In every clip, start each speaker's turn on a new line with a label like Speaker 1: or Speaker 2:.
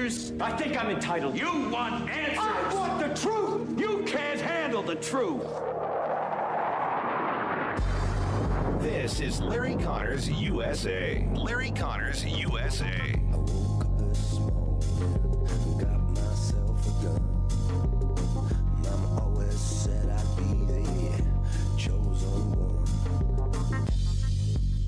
Speaker 1: answers? I think I'm entitled.
Speaker 2: You want answers?
Speaker 1: I want the truth!
Speaker 2: You can't handle the truth.
Speaker 3: This is Larry Connors USA. Larry Connors USA.
Speaker 4: I woke up this morning, got myself a gun. Mama always said I'd be the chosen one.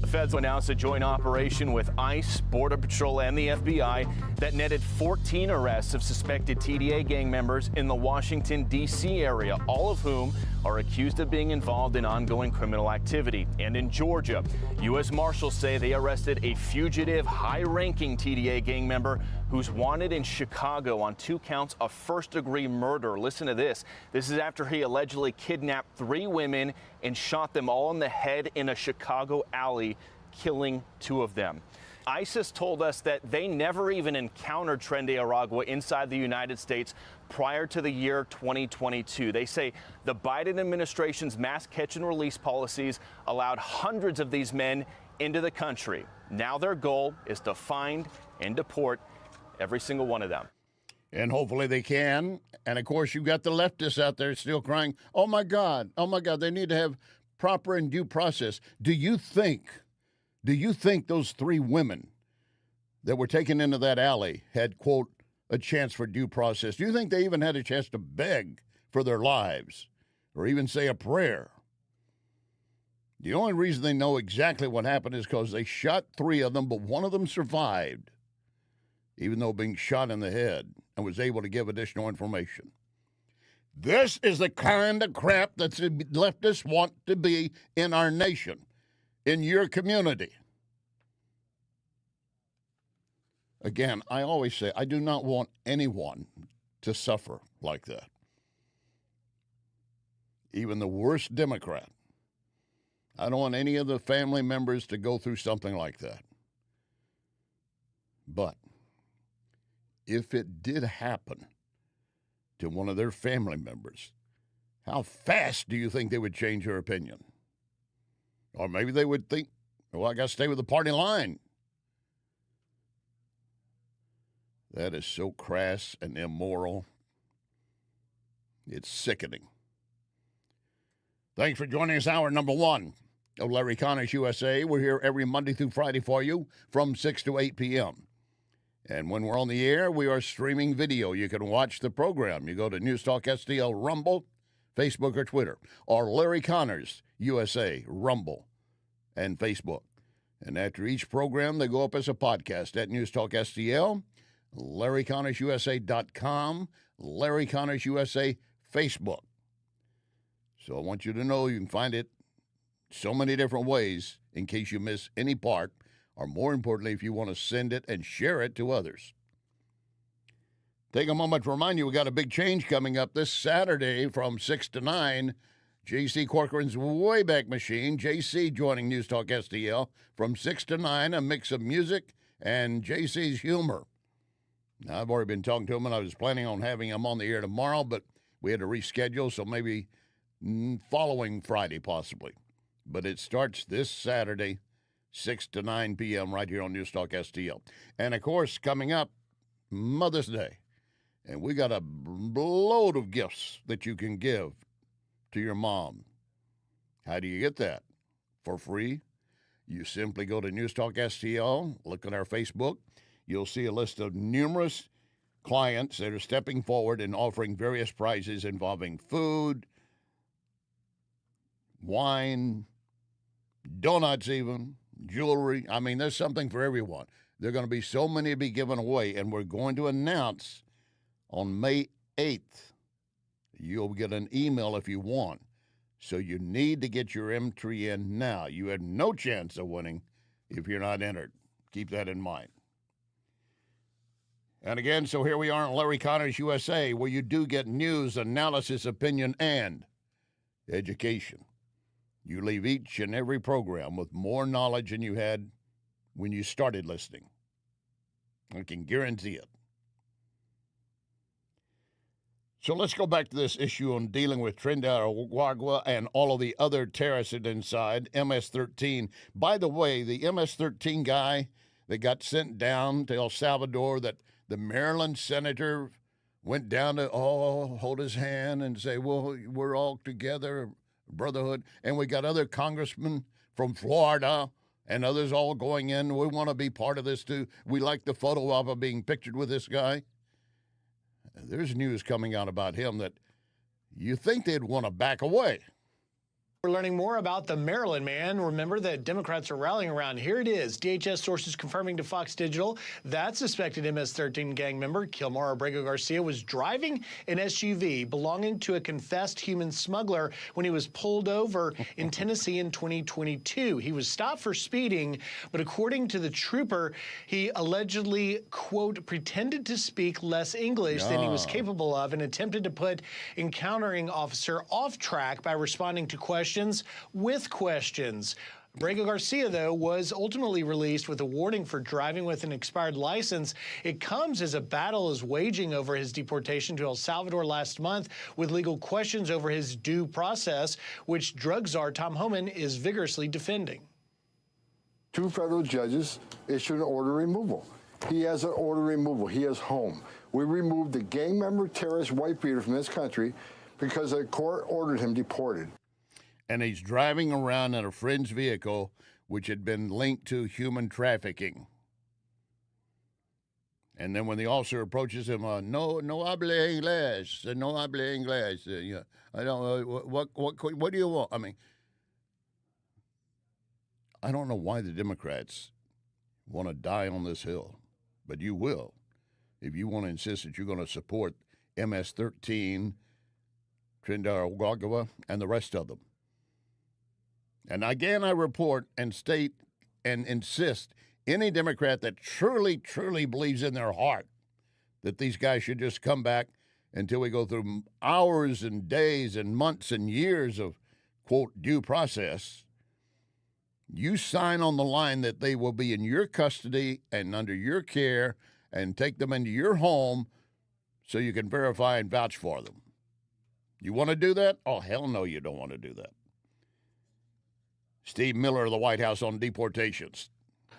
Speaker 5: The feds announced a joint operation with ICE, Border Patrol, and the FBI that netted 14 arrests of suspected TDA gang members in the Washington, D.C. area, all of whom are accused of being involved in ongoing criminal activity. And in Georgia, U.S. Marshals say they arrested a fugitive, high-ranking TDA gang member who's wanted in Chicago on 2 counts of first-degree murder. Listen to this. This is after he allegedly kidnapped 3 women and shot them all in the head in a Chicago alley, killing 2 of them. ISIS told us that they never even encountered Tren de Aragua inside the United States prior to the year 2022. They say the Biden administration's mass catch and release policies allowed hundreds of these men into the country. Now their goal is to find and deport every single one of them.
Speaker 6: And hopefully they can. And, of course, you've got the leftists out there still crying, oh, my God, they need to have proper and due process. Do you think those 3 women that were taken into that alley had, quote, a chance for due process? Do you think they even had a chance to beg for their lives or even say a prayer? The only reason they know exactly what happened is because they shot 3 of them, but one of them survived, even though being shot in the head, and was able to give additional information. This is the kind of crap that the leftists want to be in our nation, in your community. Again, I always say I do not want anyone to suffer like that. Even the worst Democrat. I don't want any of the family members to go through something like that. But if it did happen to one of their family members, how fast do you think they would change their opinion? Or maybe they would think, well, I got to stay with the party line. That is so crass and immoral. It's sickening. Thanks for joining us, hour number 1 of Larry Connors USA. We're here every Monday through Friday for you from 6 to 8 p.m. And when we're on the air, we are streaming video. You can watch the program. You go to NewsTalkSTL Rumble, Facebook or Twitter, or Larry Connors USA, Rumble, and Facebook. And after each program, they go up as a podcast at NewsTalkSTL, LarryConnorsUSA.com, Larry Connors USA Facebook. So I want you to know you can find it so many different ways in case you miss any part, or more importantly, if you want to send it and share it to others. Take a moment to remind you we got a big change coming up this Saturday from 6 to 9. J.C. Corcoran's Wayback Machine. J.C. joining News Talk STL from 6 to 9, a mix of music and J.C.'s humor. Now, I've already been talking to him, and I was planning on having him on the air tomorrow, but we had to reschedule, so maybe following Friday possibly. But it starts this Saturday, 6 to 9 p.m. right here on News Talk STL. And, of course, coming up, Mother's Day. And we got a load of gifts that you can give to your mom. How do you get that? For free? You simply go to News Talk STL, look at our Facebook. You'll see a list of numerous clients that are stepping forward and offering various prizes involving food, wine, donuts even, jewelry. I mean, there's something for everyone. There are going to be so many to be given away, and we're going to announce on May 8th. You'll get an email if you want. So you need to get your entry in now. You have no chance of winning if you're not entered. Keep that in mind. And again, so here we are on Larry Connors USA, where you do get news, analysis, opinion, and education. You leave each and every program with more knowledge than you had when you started listening. I can guarantee it. So let's go back to this issue on dealing with Tren de Aragua and all of the other terrorists inside, MS-13. By the way, the MS-13 guy that got sent down to El Salvador that the Maryland senator went down to hold his hand and say, well, we're all together, brotherhood. And we got other congressmen from Florida and others all going in. We want to be part of this too. We like the photo op of being pictured with this guy. There's news coming out about him that you think they'd want to back away.
Speaker 7: We're learning more about the Maryland man. Remember that Democrats are rallying around. Here it is. DHS sources confirming to Fox Digital that suspected MS-13 gang member Kilmar Abrego Garcia was driving an SUV belonging to a confessed human smuggler when he was pulled over in Tennessee in 2022. He was stopped for speeding, but according to the trooper, he allegedly, quote, pretended to speak less English than he was capable of and attempted to put encountering officer off track by responding to questions with questions. Abrego Garcia, though, was ultimately released with a warning for driving with an expired license. It comes as a battle is waging over his deportation to El Salvador last month, with legal questions over his due process, which drug czar Tom Homan is vigorously defending.
Speaker 8: 2 federal judges issued an order of removal. He has an order of removal. He is home. We removed the gang member terrorist white beater from this country because the court ordered him deported.
Speaker 6: And he's driving around in a friend's vehicle, which had been linked to human trafficking. And then when the officer approaches him, no habla inglés, no habla inglés. Yeah, I don't know, what do you want? I mean, I don't know why the Democrats want to die on this hill, but you will if you want to insist that you're going to support MS-13, Trinidad, and the rest of them. And again, I report and state and insist any Democrat that truly, truly believes in their heart that these guys should just come back until we go through hours and days and months and years of, quote, due process, you sign on the line that they will be in your custody and under your care and take them into your home so you can verify and vouch for them. You want to do that? Oh, hell no, you don't want to do that. Steve Miller of the White House on deportations.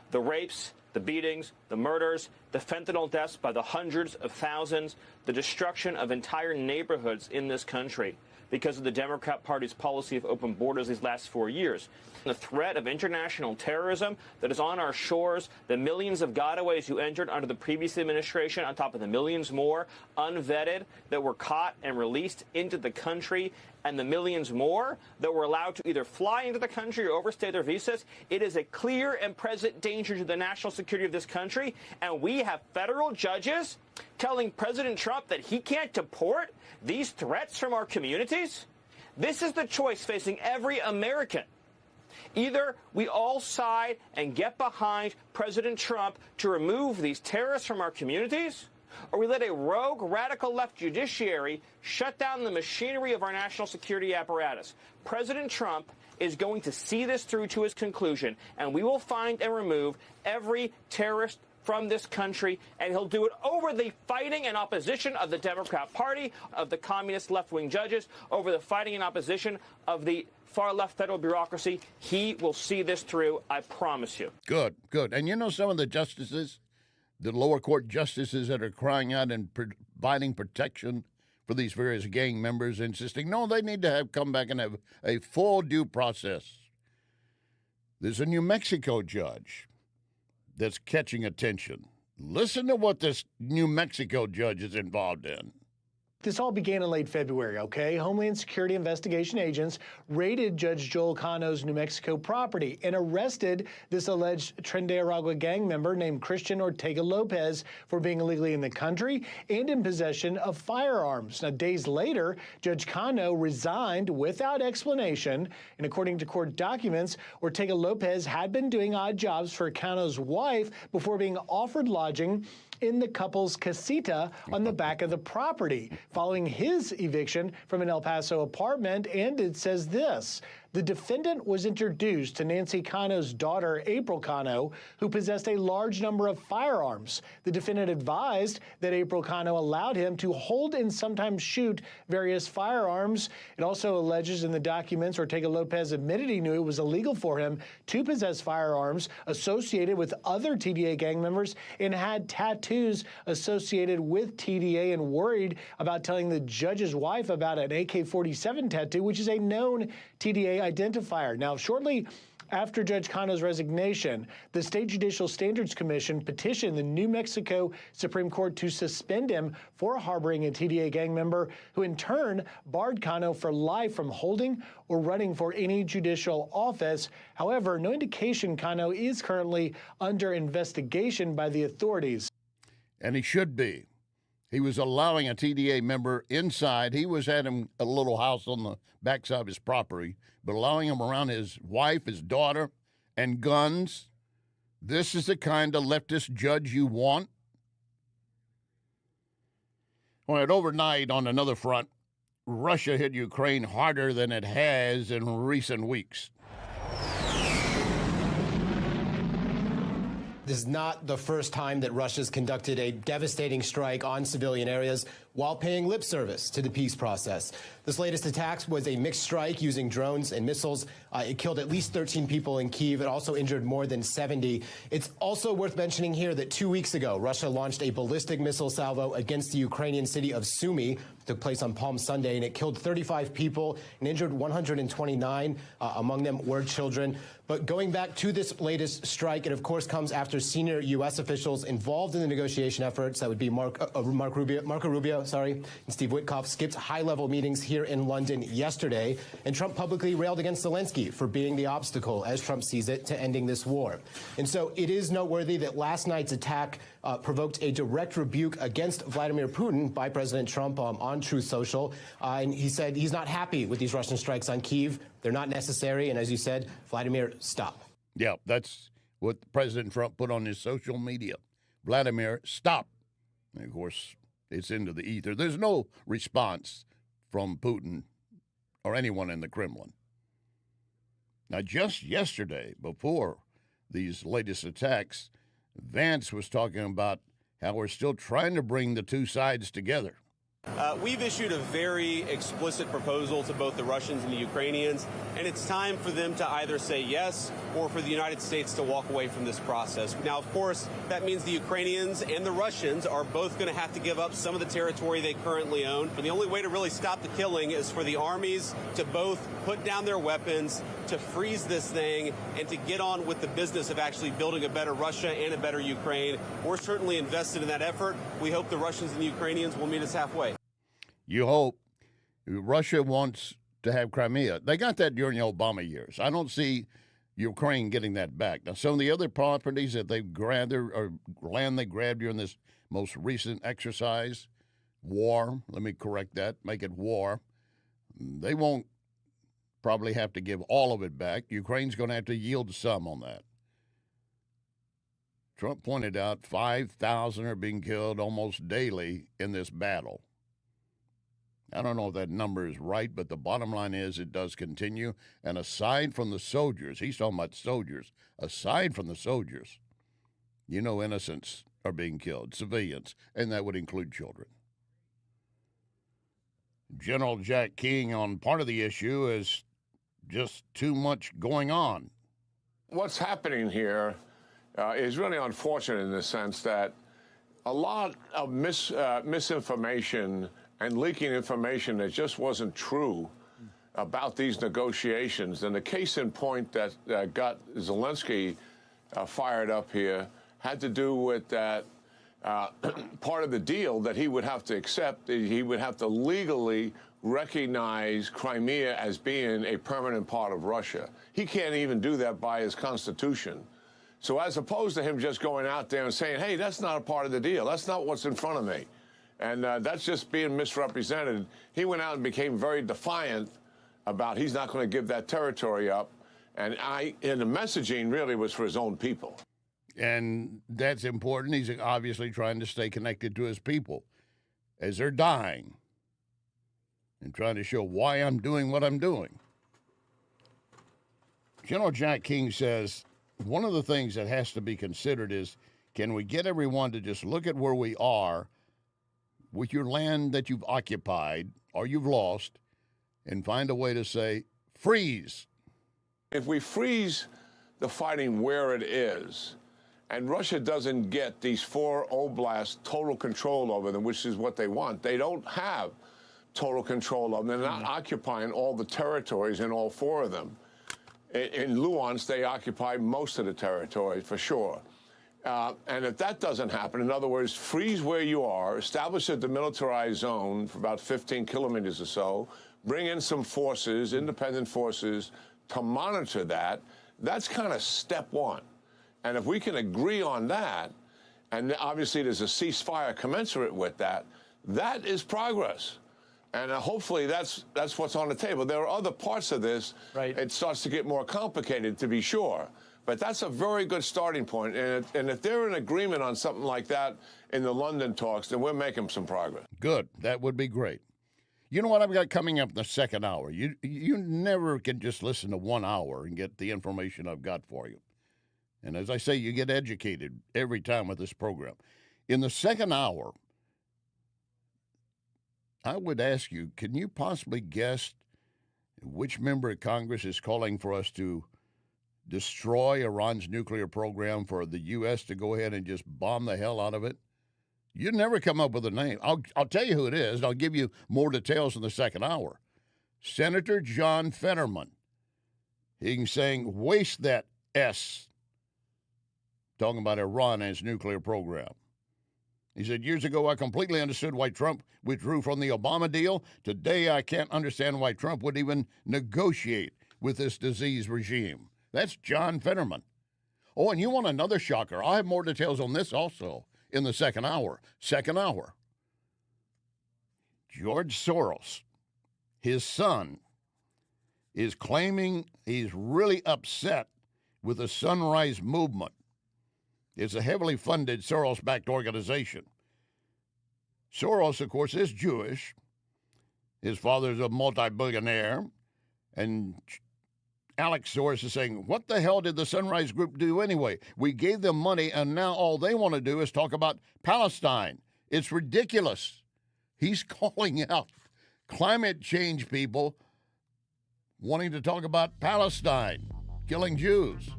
Speaker 9: The rapes, the beatings, the murders, the fentanyl deaths by the hundreds of thousands, the destruction of entire neighborhoods in this country because of the Democrat Party's policy of open borders these last 4 years. The threat of international terrorism that is on our shores, the millions of gotaways who entered under the previous administration on top of the millions more unvetted that were caught and released into the country, and the millions more that were allowed to either fly into the country or overstay their visas. It is a clear and present danger to the national security of this country, and we have federal judges telling President Trump that he can't deport these threats from our communities. This is the choice facing every American. Either we all side and get behind President Trump to remove these terrorists from our communities, or we let a rogue, radical left judiciary shut down the machinery of our national security apparatus. President Trump is going to see this through to his conclusion, and we will find and remove every terrorist from this country, and he'll do it over the fighting and opposition of the Democrat Party, of the communist left-wing judges, over the fighting and opposition of the far-left federal bureaucracy. He will see this through, I promise you.
Speaker 6: Good, good. And you know some of the justices, the lower court justices that are crying out and providing protection for these various gang members, insisting, no, they need to come back and have a full due process. There's a New Mexico judge that's catching attention. Listen to what this New Mexico judge is involved in.
Speaker 7: This all began in late February, okay? Homeland Security investigation agents raided Judge Joel Cano's New Mexico property and arrested this alleged Trinidad gang member named Christian Ortega Lopez for being illegally in the country and in possession of firearms. Now, days later, Judge Cano resigned without explanation, and according to court documents, Ortega Lopez had been doing odd jobs for Cano's wife before being offered lodging in the couple's casita on the back of the property following his eviction from an El Paso apartment. And it says this: The defendant was introduced to Nancy Cano's daughter, April Cano, who possessed a large number of firearms. The defendant advised that April Cano allowed him to hold and sometimes shoot various firearms. It also alleges in the documents Ortega Lopez admitted he knew it was illegal for him to possess firearms associated with other TDA gang members and had tattoos associated with TDA and worried about telling the judge's wife about an AK-47 tattoo, which is a known TDA identifier. Now, shortly after Judge Cano's resignation, the State Judicial Standards Commission petitioned the New Mexico Supreme Court to suspend him for harboring a TDA gang member, who in turn barred Cano for life from holding or running for any judicial office. However, no indication Cano is currently under investigation by the authorities.
Speaker 6: And he should be. He was allowing a TDA member inside. He was at him a little house on the backside of his property, but allowing him around his wife, his daughter, and guns. This is the kind of leftist judge you want? All right, overnight on another front, Russia hit Ukraine harder than it has in recent weeks.
Speaker 10: This is not the first time that Russia's conducted a devastating strike on civilian areas while paying lip service to the peace process. This latest attack was a mixed strike using drones and missiles. It killed at least 13 people in Kyiv. It also injured more than 70. It's also worth mentioning here that 2 weeks ago, Russia launched a ballistic missile salvo against the Ukrainian city of Sumy. It took place on Palm Sunday, and it killed 35 people and injured 129. Among them were children. But going back to this latest strike, it of course comes after senior U.S. officials involved in the negotiation efforts, that would be Marco Rubio, and Steve Witkoff, skipped high-level meetings here in London yesterday, and Trump publicly railed against Zelensky for being the obstacle, as Trump sees it, to ending this war. And so it is noteworthy that last night's attack provoked a direct rebuke against Vladimir Putin by President Trump on Truth Social, and he said he's not happy with these Russian strikes on Kyiv. They're not necessary, and as you said, Vladimir, stop.
Speaker 6: Yeah, that's what President Trump put on his social media. Vladimir, stop. And of course, it's into the ether. There's no response from Putin or anyone in the Kremlin. Now, just yesterday, before these latest attacks, Vance was talking about how we're still trying to bring the two sides together.
Speaker 11: We've issued a very explicit proposal to both the Russians and the Ukrainians, and it's time for them to either say yes or for the United States to walk away from this process. Now, of course, that means the Ukrainians and the Russians are both going to have to give up some of the territory they currently own. But the only way to really stop the killing is for the armies to both put down their weapons, to freeze this thing, and to get on with the business of actually building a better Russia and a better Ukraine. We're certainly invested in that effort. We hope the Russians and the Ukrainians will meet us halfway.
Speaker 6: You hope. Russia wants to have Crimea. They got that during the Obama years. I don't see Ukraine getting that back. Now, some of the other properties that they've grabbed, or land they grabbed during this most recent exercise, war, let me correct that, make it war, they won't probably have to give all of it back. Ukraine's going to have to yield some on that. Trump pointed out 5,000 are being killed almost daily in this battle. I don't know if that number is right, but the bottom line is it does continue. And aside from the soldiers, he's talking about soldiers, aside from the soldiers, you know, innocents are being killed, civilians, and that would include children. General Jack King on part of the issue is just too much going on.
Speaker 12: What's happening here is really unfortunate in the sense that a lot of misinformation and leaking information that just wasn't true about these negotiations. And the case in point that got Zelensky fired up here had to do with that part of the deal that he would have to accept. He would have to legally recognize Crimea as being a permanent part of Russia. He can't even do that by his constitution. So as opposed to him just going out there and saying, hey, that's not a part of the deal. That's not what's in front of me. And that's just being misrepresented. He went out and became very defiant about he's not going to give that territory up. And the messaging really was for his own people.
Speaker 6: And that's important. He's obviously trying to stay connected to his people as they're dying and trying to show why I'm doing what I'm doing. General Jack King says one of the things that has to be considered is, can we get everyone to just look at where we are with your land that you've occupied or you've lost and find a way to say, freeze.
Speaker 12: If we freeze the fighting where it is, and Russia doesn't get these 4 oblasts total control over them, which is what they want. They don't have total control of them. They're not occupying all the territories in all 4 of them. In Luhansk, they occupy most of the territory, for sure. And if that doesn't happen, in other words, freeze where you are, establish a demilitarized zone for about 15 kilometers or so, bring in some forces, independent forces, to monitor that, that's kind of step 1. And if we can agree on that, and obviously there's a ceasefire commensurate with that, that is progress. And hopefully that's what's on the table. There are other parts of this. Right. It starts to get more complicated, to be sure. But that's a very good starting point. And if they're in agreement on something like that in the London talks, then we're making some progress.
Speaker 6: Good. That would be great. You know what I've got coming up in the second hour? You never can just listen to 1 hour and get the information I've got for you. And as I say, you get educated every time with this program. In the second hour, I would ask you, can you possibly guess which member of Congress is calling for us to destroy Iran's nuclear program, for the U.S. to go ahead and just bomb the hell out of it? You'd never come up with a name. I'll tell you who it is, and I'll give you more details in the second hour. Senator John Fetterman. He's saying, waste that S, talking about Iran and its nuclear program. He said, years ago, I completely understood why Trump withdrew from the Obama deal. Today, I can't understand why Trump would even negotiate with this disease regime. That's John Fetterman. Oh, and you want another shocker. I'll have more details on this also in the second hour. Second hour. George Soros, his son, is claiming he's really upset with the Sunrise Movement. It's a heavily funded Soros-backed organization. Soros, of course, is Jewish. His father's a multi-billionaire. And Alex Soros is saying, what the hell did the Sunrise Group do anyway? We gave them money, and now all they want to do is talk about Palestine. It's ridiculous. He's calling out climate change people wanting to talk about Palestine, killing Jews.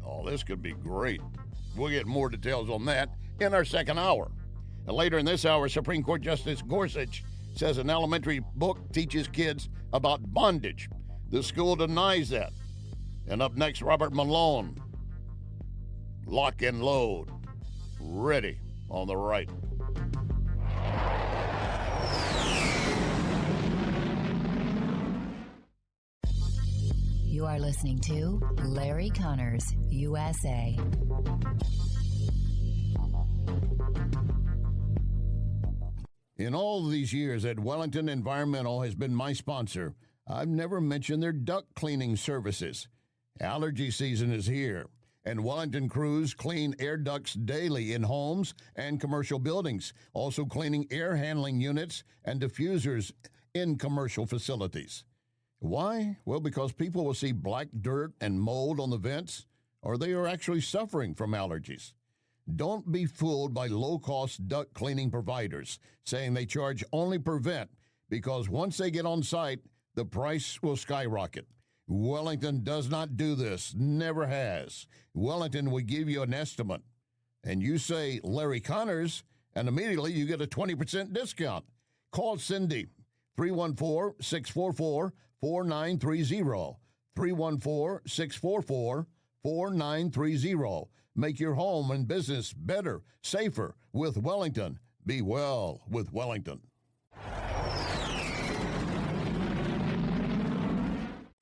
Speaker 6: Oh, this could be great. We'll get more details on that in our second hour. And later in this hour, Supreme Court Justice Gorsuch says an elementary book teaches kids about bondage. The school denies that. And up next, Robert Malone. Lock and load. Ready on the right.
Speaker 13: You are listening to Larry Connors, USA.
Speaker 6: In all these years that Wellington Environmental has been my sponsor, I've never mentioned their duct cleaning services. Allergy season is here, and Wellington crews clean air ducts daily in homes and commercial buildings, also cleaning air handling units and diffusers in commercial facilities. Why? Well, because people will see black dirt and mold on the vents, or they are actually suffering from allergies. Don't be fooled by low-cost duct cleaning providers saying they charge only per vent, because once they get on site, the price will skyrocket. Wellington does not do this, never has. Wellington will give you an estimate, and you say Larry Connors, and immediately you get a 20% discount. Call Cindy, 314-644-4930, 314-644-4930. Make your home and business better, safer with Wellington. Be well with Wellington.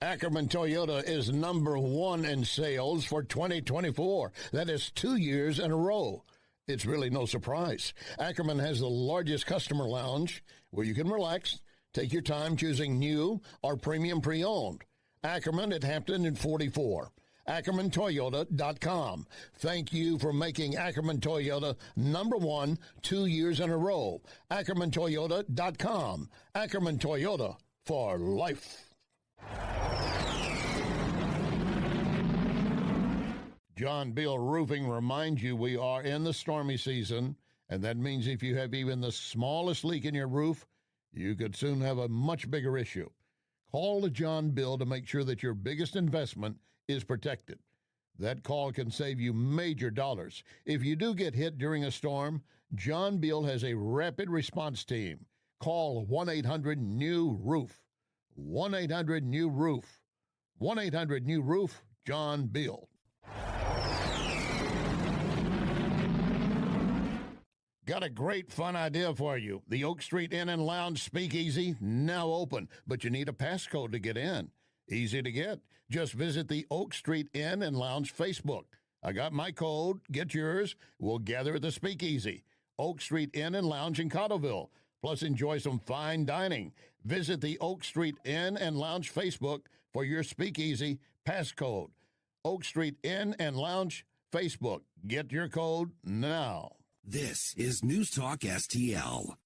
Speaker 6: Ackerman Toyota is #1 in sales for 2024. That is 2 years in a row. It's really no surprise. Ackerman has the largest customer lounge where you can relax, take your time choosing new or premium pre-owned. Ackerman at Hampton and 44. AckermanToyota.com. Thank you for making Ackerman Toyota #1 2 years in a row. AckermanToyota.com. Ackerman Toyota for life. John Beal Roofing reminds you we are in the stormy season, and that means if you have even the smallest leak in your roof, you could soon have a much bigger issue. Call the John Bill to make sure that your biggest investment is protected. That call can save you major dollars. If you do get hit during a storm, John Bill has a rapid response team. Call 1-800-NEW-ROOF. 1-800-NEW-ROOF. 1-800-NEW-ROOF, John Bill. Got a great fun idea for you. The Oak Street Inn and Lounge Speakeasy, now open, but you need a passcode to get in. Easy to get. Just visit the Oak Street Inn and Lounge Facebook. I got my code. Get yours. We'll gather at the Speakeasy. Oak Street Inn and Lounge in Cottleville. Plus, enjoy some fine dining. Visit the Oak Street Inn and Lounge Facebook for your Speakeasy passcode. Oak Street Inn and Lounge Facebook. Get your code now.
Speaker 3: This is News Talk STL.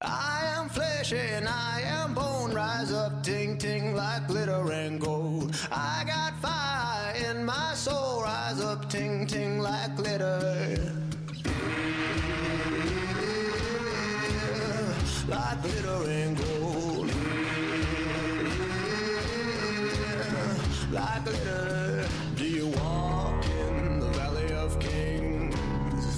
Speaker 4: I am flesh and I am bone. Rise up, ting ting like glitter and gold. I got fire in my soul. Rise up, ting ting like glitter. Like glitter and gold. Like glitter. Do you walk in the valley of kings?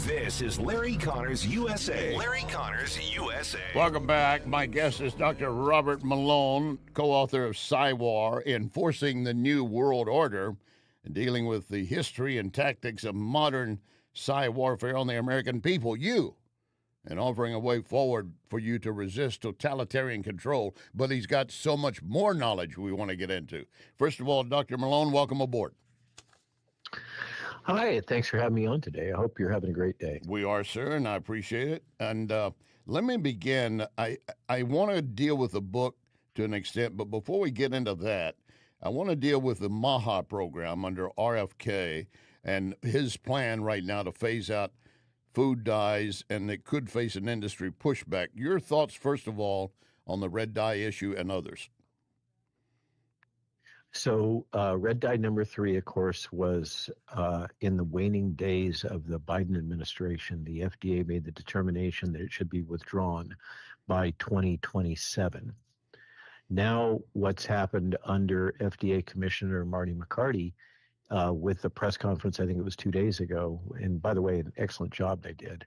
Speaker 3: This is Larry Connors USA. Larry Connors USA.
Speaker 6: Welcome back. My guest is Dr. Robert Malone, co-author of Psywar, Enforcing the New World Order, and dealing with the history and tactics of modern psy warfare on the American people, and offering a way forward for you to resist totalitarian control. But he's got so much more knowledge we want to get into. First of all, Dr. Malone, welcome aboard.
Speaker 14: Hi, thanks for having me on today. I hope you're having a great day.
Speaker 6: We are, sir, and I appreciate it. And let me begin. I want to deal with the book to an extent, but before we get into that, I want to deal with the MAHA program under RFK and his plan right now to phase out food dyes, and it could face an industry pushback. Your thoughts, first of all, on the red dye issue and others.
Speaker 14: So red dye number 3, of course, was in the waning days of the Biden administration. The FDA made the determination that it should be withdrawn by 2027. Now, what's happened under FDA Commissioner Marty McCarty with the press conference, I think it was 2 days ago, and by the way, an excellent job they did.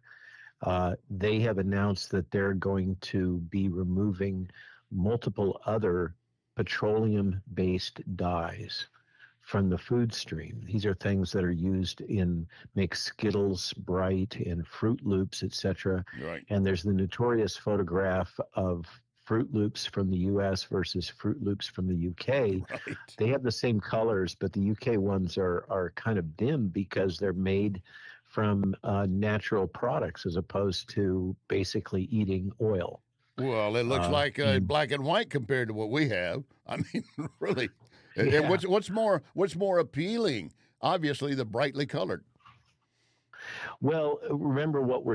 Speaker 14: They have announced that they're going to be removing multiple other petroleum-based dyes from the food stream. These are things that are used in make Skittles bright, in Fruit Loops, etc.
Speaker 6: Right.
Speaker 14: And there's the notorious photograph of Fruit Loops from the U.S. versus Fruit Loops from the U.K.
Speaker 6: Right.
Speaker 14: They have the same colors, but the U.K. ones are kind of dim because they're made from natural products as opposed to basically eating oil.
Speaker 6: Well, it looks like black and white compared to what we have. I mean, really.
Speaker 14: Yeah.
Speaker 6: And what's more appealing? Obviously, the brightly colored.
Speaker 14: Well, remember what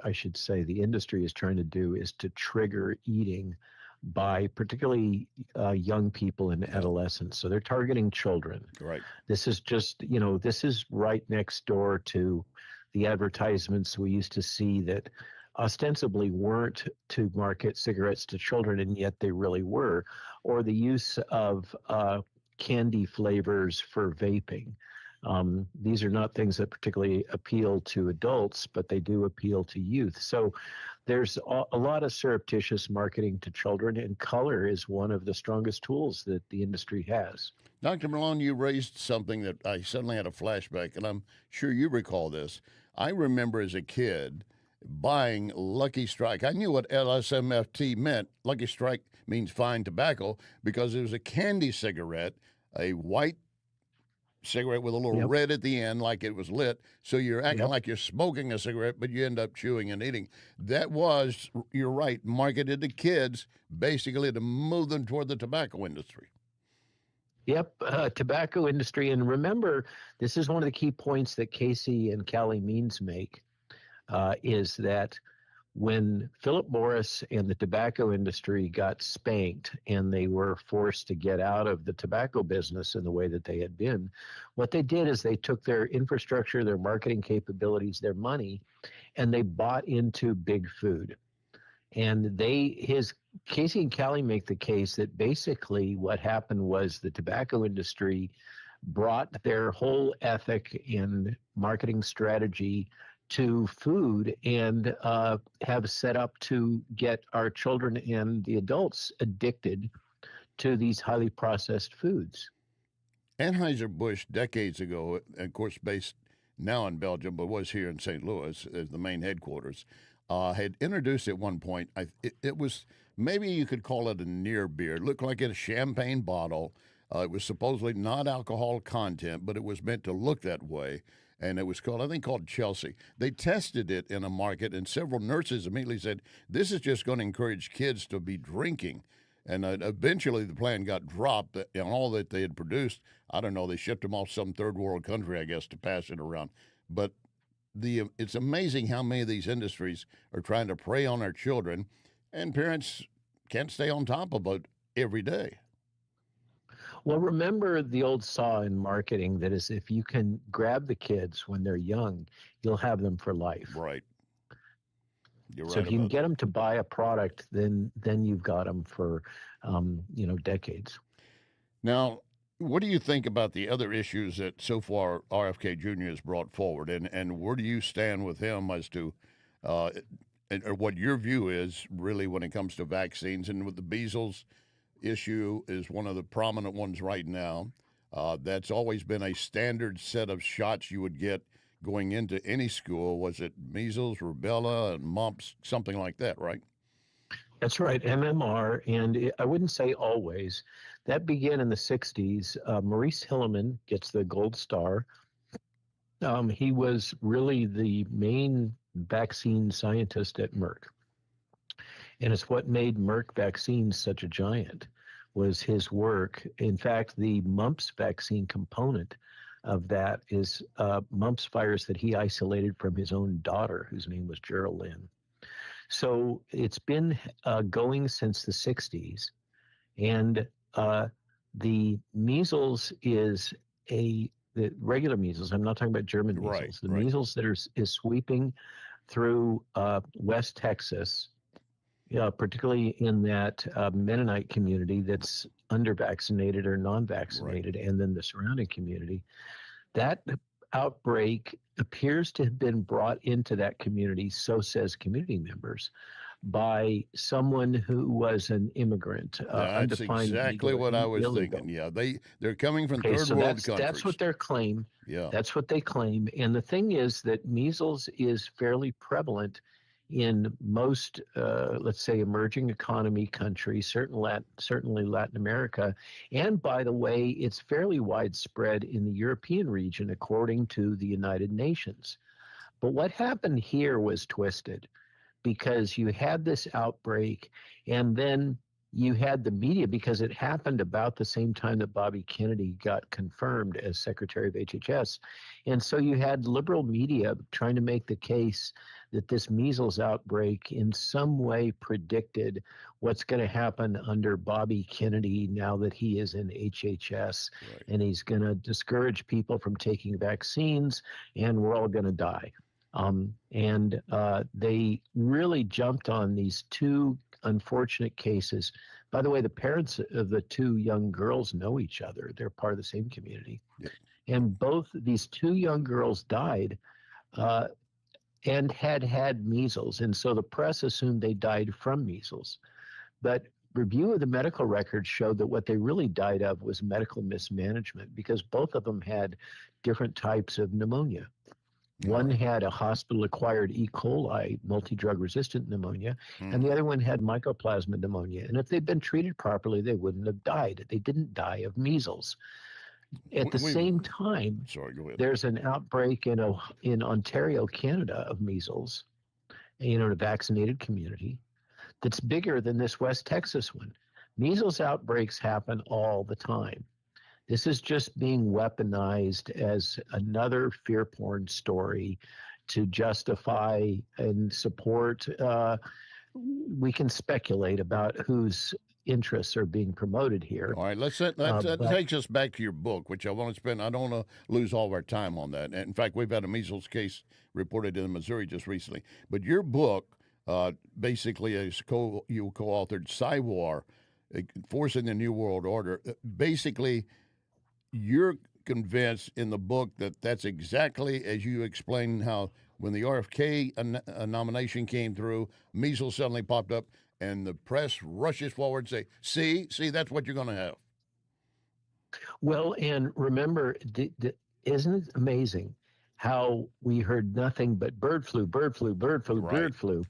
Speaker 14: I should say the industry is trying to do is to trigger eating by particularly young people and adolescents. So they're targeting children.
Speaker 6: Right.
Speaker 14: This is just, this is right next door to the advertisements we used to see that ostensibly weren't to market cigarettes to children, and yet they really were, or the use of candy flavors for vaping. These are not things that particularly appeal to adults, but they do appeal to youth. So there's a lot of surreptitious marketing to children, and color is one of the strongest tools that the industry has.
Speaker 6: Dr. Malone, you raised something that I suddenly had a flashback, and I'm sure you recall this. I remember as a kid buying Lucky Strike. I knew what LSMFT meant. Lucky Strike means fine tobacco because it was a candy cigarette, a white cigarette with a little red at the end like it was lit. So you're acting like you're smoking a cigarette, but you end up chewing and eating. That was, you're right, marketed to kids basically to move them toward the tobacco industry.
Speaker 14: Yep, tobacco industry. And remember, this is one of the key points that Casey and Callie Means make, is that when Philip Morris and the tobacco industry got spanked and they were forced to get out of the tobacco business in the way that they had been, what they did is they took their infrastructure, their marketing capabilities, their money, and they bought into big food. And Casey and Callie make the case that basically what happened was the tobacco industry brought their whole ethic and marketing strategy to food and have set up to get our children and the adults addicted to these highly processed foods.
Speaker 6: Anheuser-Busch decades ago, of course based now in Belgium, but was here in St. Louis as the main headquarters, had introduced at one point, it was, maybe you could call it a near beer. It looked like a champagne bottle. It was supposedly not alcohol content, but it was meant to look that way. And it was called Chelsea. They tested it in a market, and several nurses immediately said, this is just going to encourage kids to be drinking. And eventually the plan got dropped, and all that they had produced, I don't know, they shipped them off some third world country, I guess, to pass it around. But it's amazing how many of these industries are trying to prey on our children, and parents can't stay on top of it every day.
Speaker 14: Well, remember the old saw in marketing that is, if you can grab the kids when they're young, you'll have them for life.
Speaker 6: Right. You're
Speaker 14: so
Speaker 6: right
Speaker 14: if you can
Speaker 6: about
Speaker 14: get them to buy a product, then you've got them for, decades.
Speaker 6: Now, what do you think about the other issues that so far RFK Jr. has brought forward, and where do you stand with him as to or what your view is really when it comes to vaccines? And with the measles issue is one of the prominent ones right now. That's always been a standard set of shots you would get going into any school. Was it measles, rubella, and mumps, something like that, right?
Speaker 14: That's right, MMR, and I wouldn't say always. That began in the 60s. Maurice Hilleman gets the gold star. He was really the main vaccine scientist at Merck. And it's what made Merck vaccines such a giant, was his work. In fact, the mumps vaccine component of that is mumps virus that he isolated from his own daughter, whose name was Geraldine. So it's been going since the 60s. And the measles is the regular measles. I'm not talking about German measles.
Speaker 6: Right,
Speaker 14: the
Speaker 6: right.
Speaker 14: measles that is sweeping through West Texas, particularly in that Mennonite community that's under-vaccinated or non-vaccinated, right, and then the surrounding community. That outbreak appears to have been brought into that community, so says community members, by someone who was an immigrant.
Speaker 6: That's exactly what I was thinking. Yeah, they're coming from third world countries.
Speaker 14: That's what their claim.
Speaker 6: Yeah,
Speaker 14: that's what they claim. And the thing is that measles is fairly prevalent in most, let's say, emerging economy countries, certainly Latin America. And by the way, it's fairly widespread in the European region, according to the United Nations. But what happened here was twisted, because you had this outbreak, and then you had the media, because it happened about the same time that Bobby Kennedy got confirmed as Secretary of HHS. And so you had liberal media trying to make the case that this measles outbreak in some way predicted what's going to happen under Bobby Kennedy now that he is in HHS, right, and he's going to discourage people from taking vaccines, and we're all going to die. They really jumped on these two unfortunate cases. By the way, the parents of the two young girls know each other. They're part of the same community. Yeah. And both these two young girls died and had measles. And so the press assumed they died from measles. But review of the medical records showed that what they really died of was medical mismanagement, because both of them had different types of pneumonia. One had a hospital-acquired E. coli, multi-drug-resistant pneumonia, and the other one had mycoplasma pneumonia. And if they'd been treated properly, they wouldn't have died. They didn't die of measles. At the same time, there's an outbreak in Ontario, Canada, of measles, in a vaccinated community, that's bigger than this West Texas one. Measles outbreaks happen all the time. This is just being weaponized as another fear porn story to justify and support. We can speculate about whose interests are being promoted here.
Speaker 6: All right, that takes us back to your book, which I want to spend. I don't want to lose all of our time on that. And in fact, we've had a measles case reported in Missouri just recently. But your book, basically, you co-authored Cywar, Enforcing the New World Order. Basically, you're convinced in the book that that's exactly as you explained how when the RFK nomination came through, measles suddenly popped up, and the press rushes forward and say, see, that's what you're going to have.
Speaker 14: Well, and remember, isn't it amazing how we heard nothing but bird flu, bird flu, bird flu,
Speaker 6: right.
Speaker 14: bird flu,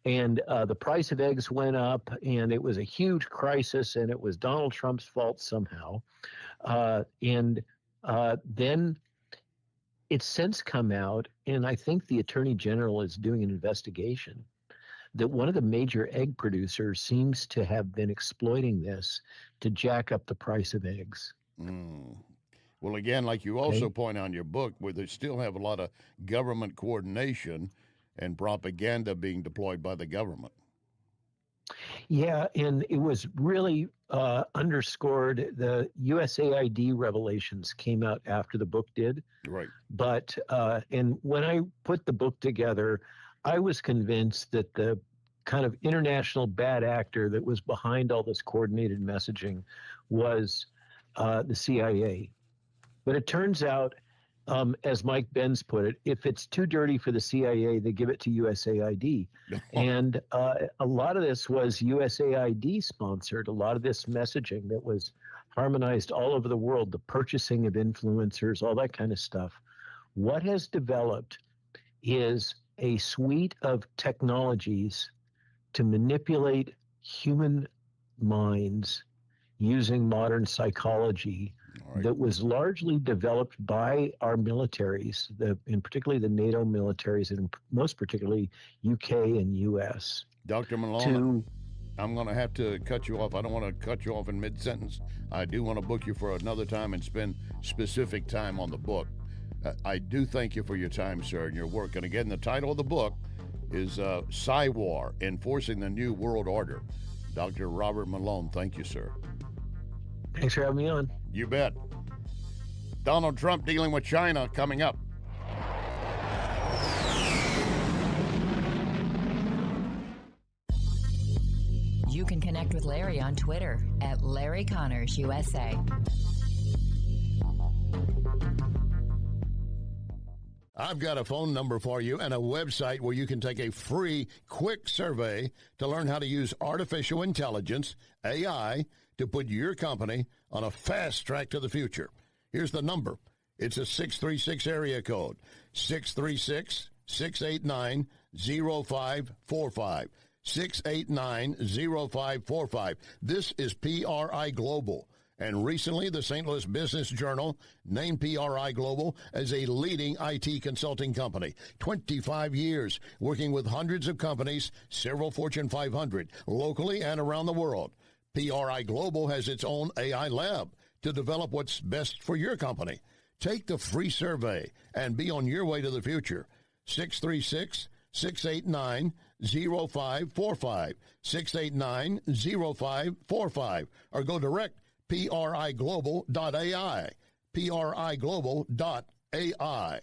Speaker 14: and the price of eggs went up, and it was a huge crisis, and it was Donald Trump's fault somehow. Then it's since come out, and I think the Attorney General is doing an investigation, that one of the major egg producers seems to have been exploiting this to jack up the price of eggs.
Speaker 6: Well, again, like you also point out in your book, where they still have a lot of government coordination and propaganda being deployed by the government.
Speaker 14: Yeah, and it was really underscored. The USAID revelations came out after the book did.
Speaker 6: Right.
Speaker 14: But, and when I put the book together, I was convinced that the kind of international bad actor that was behind all this coordinated messaging was the CIA. But it turns out, as Mike Benz put it, if it's too dirty for the CIA, they give it to USAID. And a lot of this was USAID sponsored, a lot of this messaging that was harmonized all over the world, the purchasing of influencers, all that kind of stuff. What has developed is a suite of technologies to manipulate human minds using modern psychology that was largely developed by our militaries, and particularly the NATO militaries, and most particularly UK and US.
Speaker 6: Dr. Malone, I'm going to have to cut you off. I don't want to cut you off in mid-sentence. I do want to book you for another time and spend specific time on the book. I do thank you for your time, sir, and your work. And again, the title of the book is Cywar, Enforcing the New World Order. Dr. Robert Malone, thank you, sir.
Speaker 14: Thanks for having me on.
Speaker 6: You bet. Donald Trump dealing with China coming up.
Speaker 13: You can connect with Larry on Twitter at Larry Connors USA.
Speaker 6: I've got a phone number for you and a website where you can take a free, quick survey to learn how to use artificial intelligence, AI, to put your company on a fast track to the future. Here's the number. It's a 636 area code, 636-689-0545, 689-0545. This is PRI Global. And recently, the St. Louis Business Journal named PRI Global as a leading IT consulting company. 25 years working with hundreds of companies, several Fortune 500, locally and around the world. PRI Global has its own AI lab to develop what's best for your company. Take the free survey and be on your way to the future. 636-689-0545, 689-0545, or go direct PRIGlobal.ai, PRIGlobal.ai.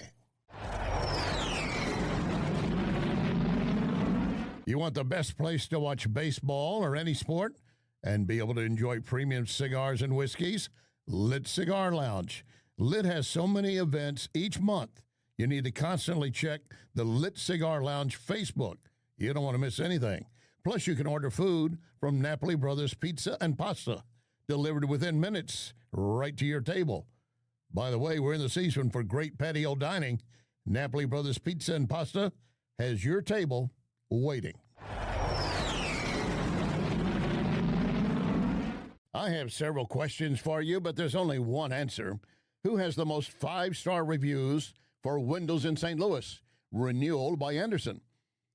Speaker 6: You want the best place to watch baseball or any sport and be able to enjoy premium cigars and whiskeys? Lit Cigar Lounge. Lit has so many events each month. You need to constantly check the Lit Cigar Lounge Facebook. You don't want to miss anything. Plus, you can order food from Napoli Brothers Pizza and Pasta, delivered within minutes right to your table. By the way, we're in the season for great patio dining. Napoli Brothers Pizza and Pasta has your table waiting. I have several questions for you, but there's only one answer. Who has the most 5-star reviews for windows in St. Louis? Renewal by Anderson.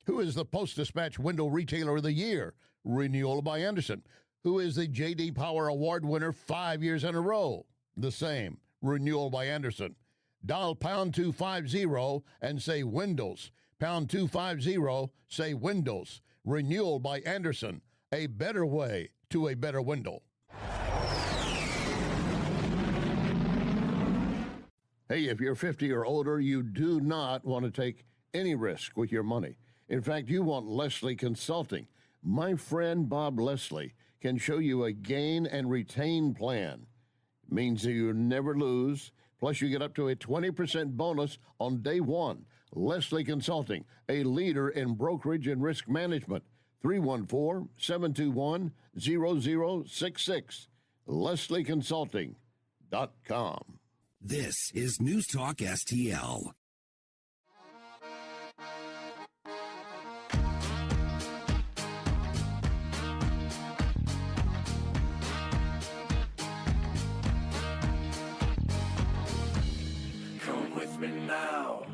Speaker 6: Who is the Post-Dispatch Window Retailer of the Year? Renewal by Anderson. Who is the J.D. Power Award winner 5 years in a row? The same. Renewal by Anderson. Dial pound 250 and say Windows. Pound 250, say Windows. Renewal by Anderson. A better way to a better window. Hey, if you're 50 or older, you do not want to take any risk with your money. In fact, you want Leslie Consulting. My friend Bob Leslie can show you a gain and retain plan. It means that you never lose. Plus, you get up to a 20% bonus on day one. Leslie Consulting, a leader in brokerage and risk management. 314-721-0066. LeslieConsulting.com.
Speaker 3: This is NewsTalk STL.
Speaker 4: Come with me now.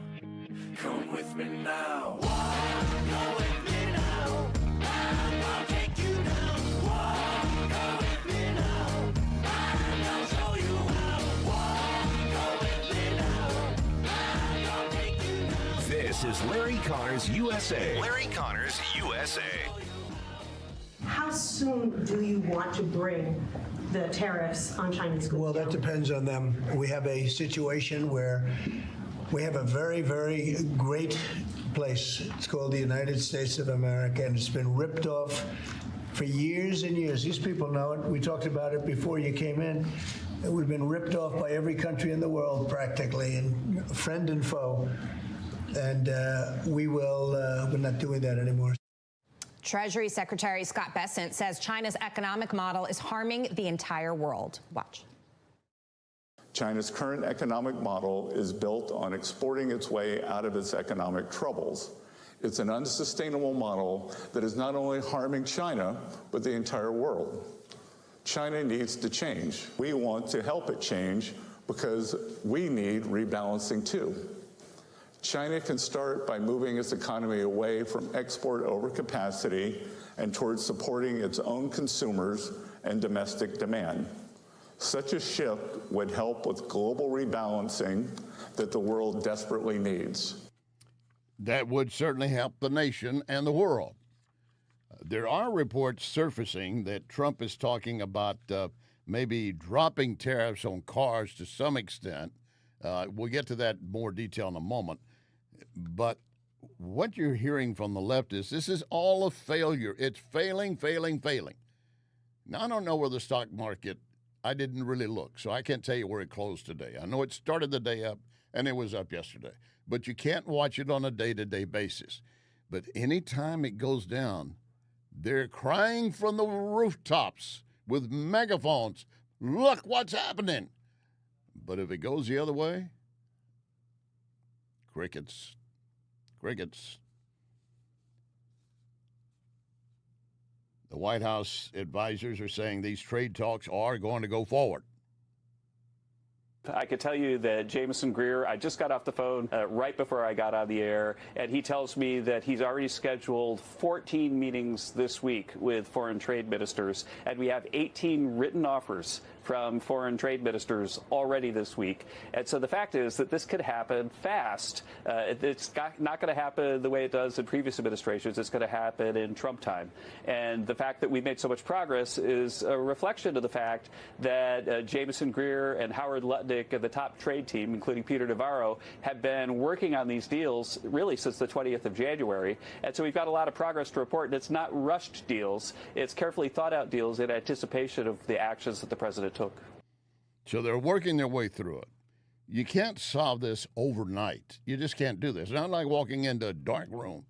Speaker 4: Come with me now. Come with me now. I'll take you down. Come with me now. I'll show you how. Come with me now. I'll take you down.
Speaker 3: This is Larry Connors USA. Larry Connors USA.
Speaker 15: How soon do you want to bring the tariffs on Chinese goods?
Speaker 16: Well, that depends on them. We have a situation where we have a very, very great place. It's called the United States of America, and it's been ripped off for years and years. These people know it. We talked about it before you came in. We've been ripped off by every country in the world practically, and friend and foe. And we're not doing that anymore.
Speaker 17: Treasury Secretary Scott Bessent says China's economic model is harming the entire world. Watch.
Speaker 18: China's current economic model is built on exporting its way out of its economic troubles. It's an unsustainable model that is not only harming China, but the entire world. China needs to change. We want to help it change because we need rebalancing too. China can start by moving its economy away from export overcapacity and towards supporting its own consumers and domestic demand. Such a shift would help with global rebalancing that the world desperately needs.
Speaker 6: That would certainly help the nation and the world. There are reports surfacing that Trump is talking about maybe dropping tariffs on cars to some extent. We'll get to that more detail in a moment. But what you're hearing from the left is this is all a failure. It's failing. Now, I don't know where the stock market, I didn't really look, so I can't tell you where it closed today. I know it started the day up, and it was up yesterday. But you can't watch it on a day-to-day basis. But anytime it goes down, they're crying from the rooftops with megaphones, look what's happening. But if it goes the other way, crickets. The White House advisors are saying these trade talks are going to go forward.
Speaker 19: I could tell you that Jameson Greer, I just got off the phone right before I got on the air, and he tells me that he's already scheduled 14 meetings this week with foreign trade ministers, and we have 18 written offers from foreign trade ministers already this week. And so the fact is that this could happen fast. It's not going to happen the way it does in previous administrations. It's going to happen in Trump time. And the fact that we've made so much progress is a reflection of the fact that Jameson Greer and Howard Lutnick and the top trade team, including Peter Navarro, have been working on these deals really since the 20th of January. And so we've got a lot of progress to report. And it's not rushed deals. It's carefully thought out deals in anticipation of the actions that the president took.
Speaker 6: So they're working their way through it. You can't solve this overnight. You just can't do this. It's not like walking into a dark room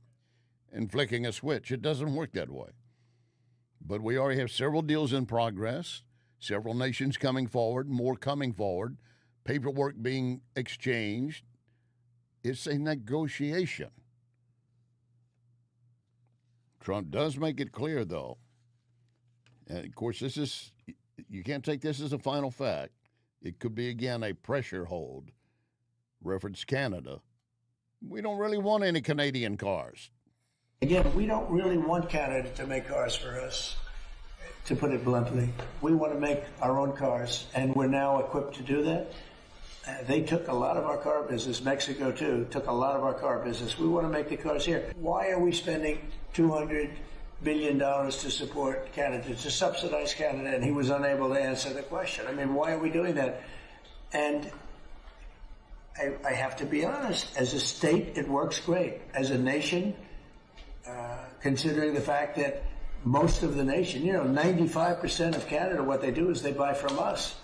Speaker 6: and flicking a switch. It doesn't work that way. But we already have several deals in progress, several nations coming forward, more coming forward, paperwork being exchanged. It's a negotiation. Trump does make it clear, though. And of course, you can't take this as a final fact. It could be, again, a pressure hold. Reference Canada. We don't really want any Canadian cars.
Speaker 16: Again, we don't really want Canada to make cars for us, to put it bluntly. We want to make our own cars, and we're now equipped to do that. They took a lot of our car business. Mexico, too, took a lot of our car business. We want to make the cars here. Why are we spending $200 billion to support Canada, to subsidize Canada? And he was unable to answer the question. I mean, why are we doing that? And I have to be honest, as a state, it works great. As a nation, considering the fact that most of the nation, 95% of Canada, what they do is they buy from us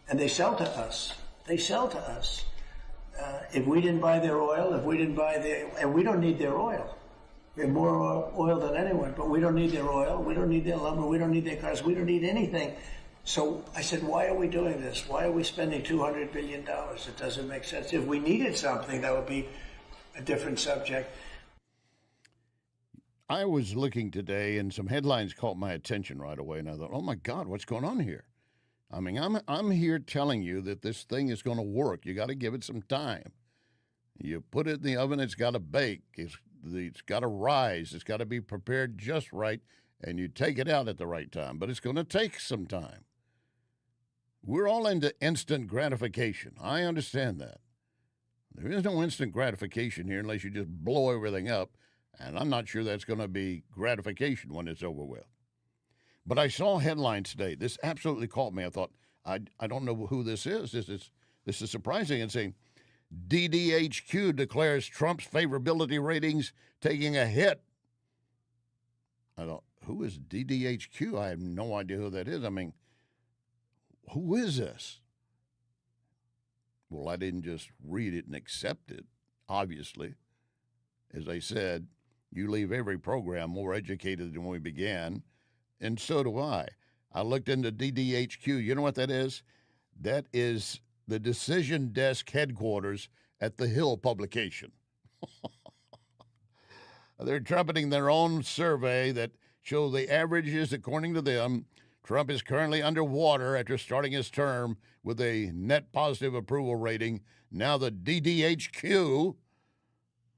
Speaker 16: and they sell to us. They sell to us. If we didn't buy their oil, and we don't need their oil. We have more oil than anyone, but we don't need their oil. We don't need their lumber. We don't need their cars. We don't need anything. So I said, why are we doing this? Why are we spending $200 billion? It doesn't make sense. If we needed something, that would be a different subject.
Speaker 6: I was looking today, and some headlines caught my attention right away, and I thought, oh, my God, what's going on here? I mean, I'm here telling you that this thing is going to work. You got to give it some time. You put it in the oven, it's got to bake. It's got to rise. It's got to be prepared just right, and you take it out at the right time. But it's going to take some time. We're all into instant gratification. I understand that. There is no instant gratification here unless you just blow everything up, and I'm not sure that's going to be gratification when it's over with. But I saw headlines today. This absolutely caught me. I thought, I don't know who this is. This is surprising. And saying, DDHQ declares Trump's favorability ratings taking a hit. I thought, who is DDHQ? I have no idea who that is. I mean, who is this? Well, I didn't just read it and accept it, obviously. As I said, you leave every program more educated than when we began, and so do I. I looked into DDHQ. You know what that is? That is the Decision Desk headquarters at the Hill publication. They're trumpeting their own survey that shows the averages, according to them. Trump is currently underwater after starting his term with a net positive approval rating. Now the DDHQ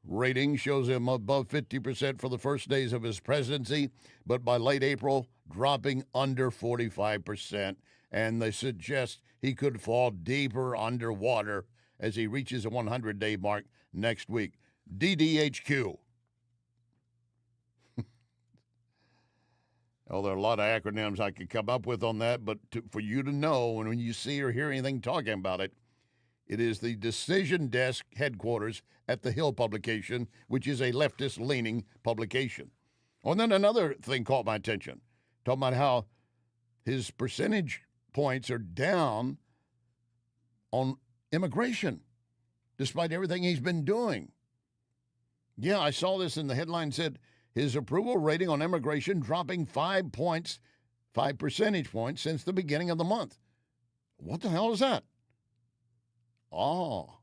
Speaker 6: rating shows him above 50% for the first days of his presidency, but by late April, dropping under 45%. And they suggest he could fall deeper underwater as he reaches a 100-day mark next week. DDHQ. Oh, there are a lot of acronyms I could come up with on that, but for you to know, when you see or hear anything talking about it, it is the Decision Desk headquarters at the Hill publication, which is a leftist-leaning publication. Oh, and then another thing caught my attention, talking about how his percentage points are down on immigration, despite everything he's been doing. Yeah, I saw this in the headline, said his approval rating on immigration dropping 5 percentage points since the beginning of the month. What the hell is that? Oh,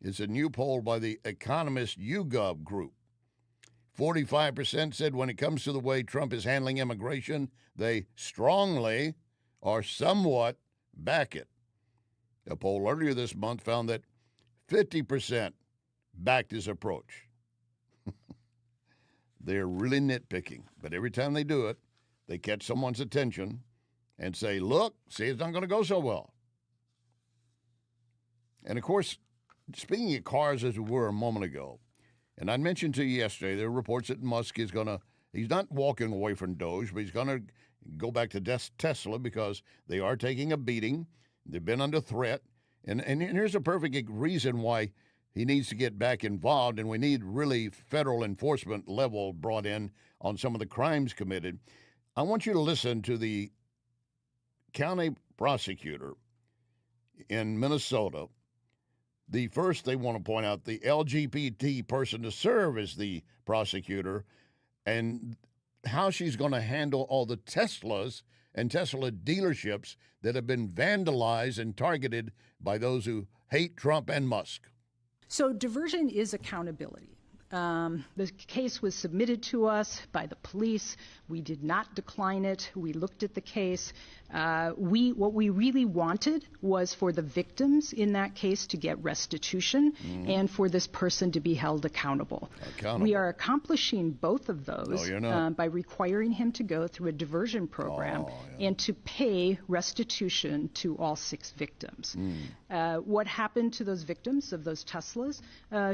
Speaker 6: it's a new poll by the Economist YouGov group. 45% said when it comes to the way Trump is handling immigration, they strongly or somewhat back it. A poll earlier this month found that 50% backed his approach. They're really nitpicking, but every time they do it, they catch someone's attention and say, look, see, it's not going to go so well. And, of course, speaking of cars as we were a moment ago, and I mentioned to you yesterday, there are reports that Musk is going to, he's not walking away from Doge, but he's going to go back to Tesla because they are taking a beating. They've been under threat. And here's a perfect reason why he needs to get back involved, and we need really federal enforcement level brought in on some of the crimes committed. I want you to listen to the county prosecutor in Minnesota. The first, they want to point out the LGBT person to serve as the prosecutor and how she's going to handle all the Teslas and Tesla dealerships that have been vandalized and targeted by those who hate Trump and Musk.
Speaker 20: So diversion is accountability. The case was submitted to us by the police. We did not decline it. We looked at the case. What we really wanted was for the victims in that case to get restitution and for this person to be held accountable. We are accomplishing both of those by requiring him to go through a diversion program and to pay restitution to all 6 victims. What happened to those victims of those Teslas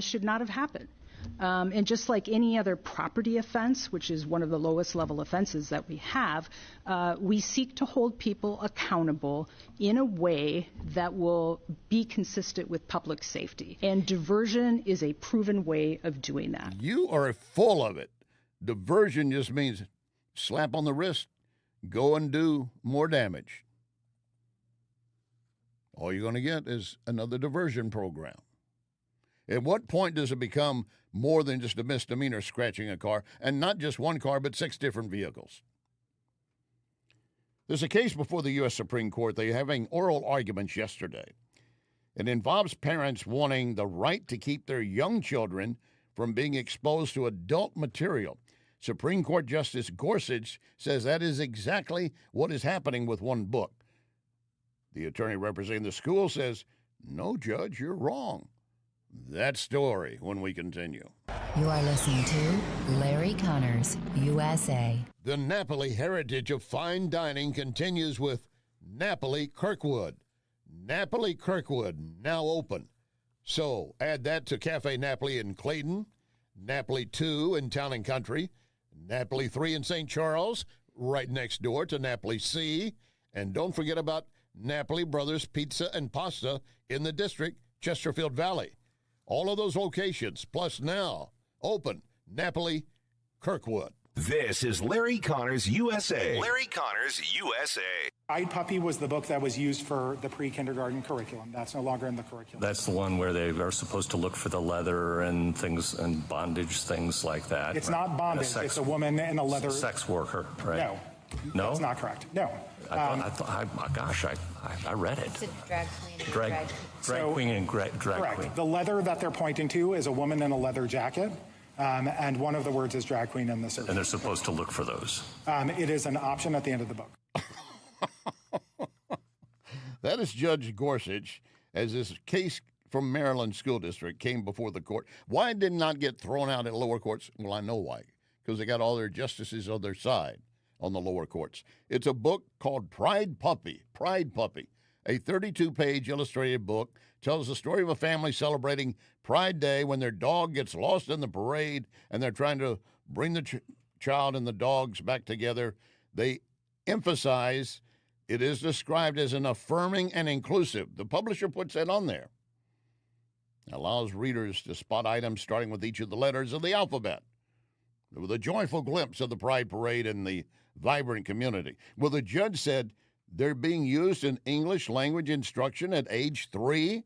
Speaker 20: should not have happened. And just like any other property offense, which is one of the lowest level offenses that we have, we seek to hold people accountable in a way that will be consistent with public safety. And diversion is a proven way of doing that.
Speaker 6: You are full of it. Diversion just means slap on the wrist, go and do more damage. All you're going to get is another diversion program. At what point does it become more than just a misdemeanor scratching a car, and not just one car, but 6 different vehicles? There's a case before the U.S. Supreme Court. They're having oral arguments yesterday. It involves parents wanting the right to keep their young children from being exposed to adult material. Supreme Court Justice Gorsuch says that is exactly what is happening with one book. The attorney representing the school says, "No, Judge, you're wrong." That story when we continue.
Speaker 13: You are listening to Larry Connors, USA.
Speaker 6: The Napoli heritage of fine dining continues with Napoli Kirkwood. Napoli Kirkwood, now open. So add that to Cafe Napoli in Clayton, Napoli 2 in Town and Country, Napoli 3 in St. Charles, right next door to Napoli C, and don't forget about Napoli Brothers Pizza and Pasta in the district, Chesterfield Valley. All of those locations, plus now, open, Napoli, Kirkwood.
Speaker 3: This is Larry Connors, USA. Larry Connors, USA.
Speaker 21: Eyed Puppy was the book that was used for the pre-kindergarten curriculum. That's no longer in the curriculum.
Speaker 22: That's the one where they are supposed to look for the leather and things and bondage, things like that.
Speaker 21: It's not bondage. It's a woman in a leather.
Speaker 22: Sex worker, right?
Speaker 21: No. That's not correct. No.
Speaker 22: I read it.
Speaker 17: It's a drag queen.
Speaker 22: Drag queen and drag
Speaker 21: correct.
Speaker 22: queen.
Speaker 21: The leather that they're pointing to is a woman in a leather jacket, and one of the words is drag queen in the search.
Speaker 22: And they're supposed to look for those.
Speaker 21: It is an option at the end of the book.
Speaker 6: That is Judge Gorsuch, as this case from Maryland School District came before the court. Why did it not get thrown out in lower courts? Well, I know why. Because they got all their justices on their side on the lower courts. It's a book called Pride Puppy. Pride Puppy. A 32-page illustrated book tells the story of a family celebrating Pride Day when their dog gets lost in the parade and they're trying to bring the child and the dogs back together. They emphasize it is described as an affirming and inclusive. The publisher puts that on there. It allows readers to spot items starting with each of the letters of the alphabet, with a joyful glimpse of the Pride Parade and the vibrant community. Well, the judge said they're being used in English language instruction at age 3.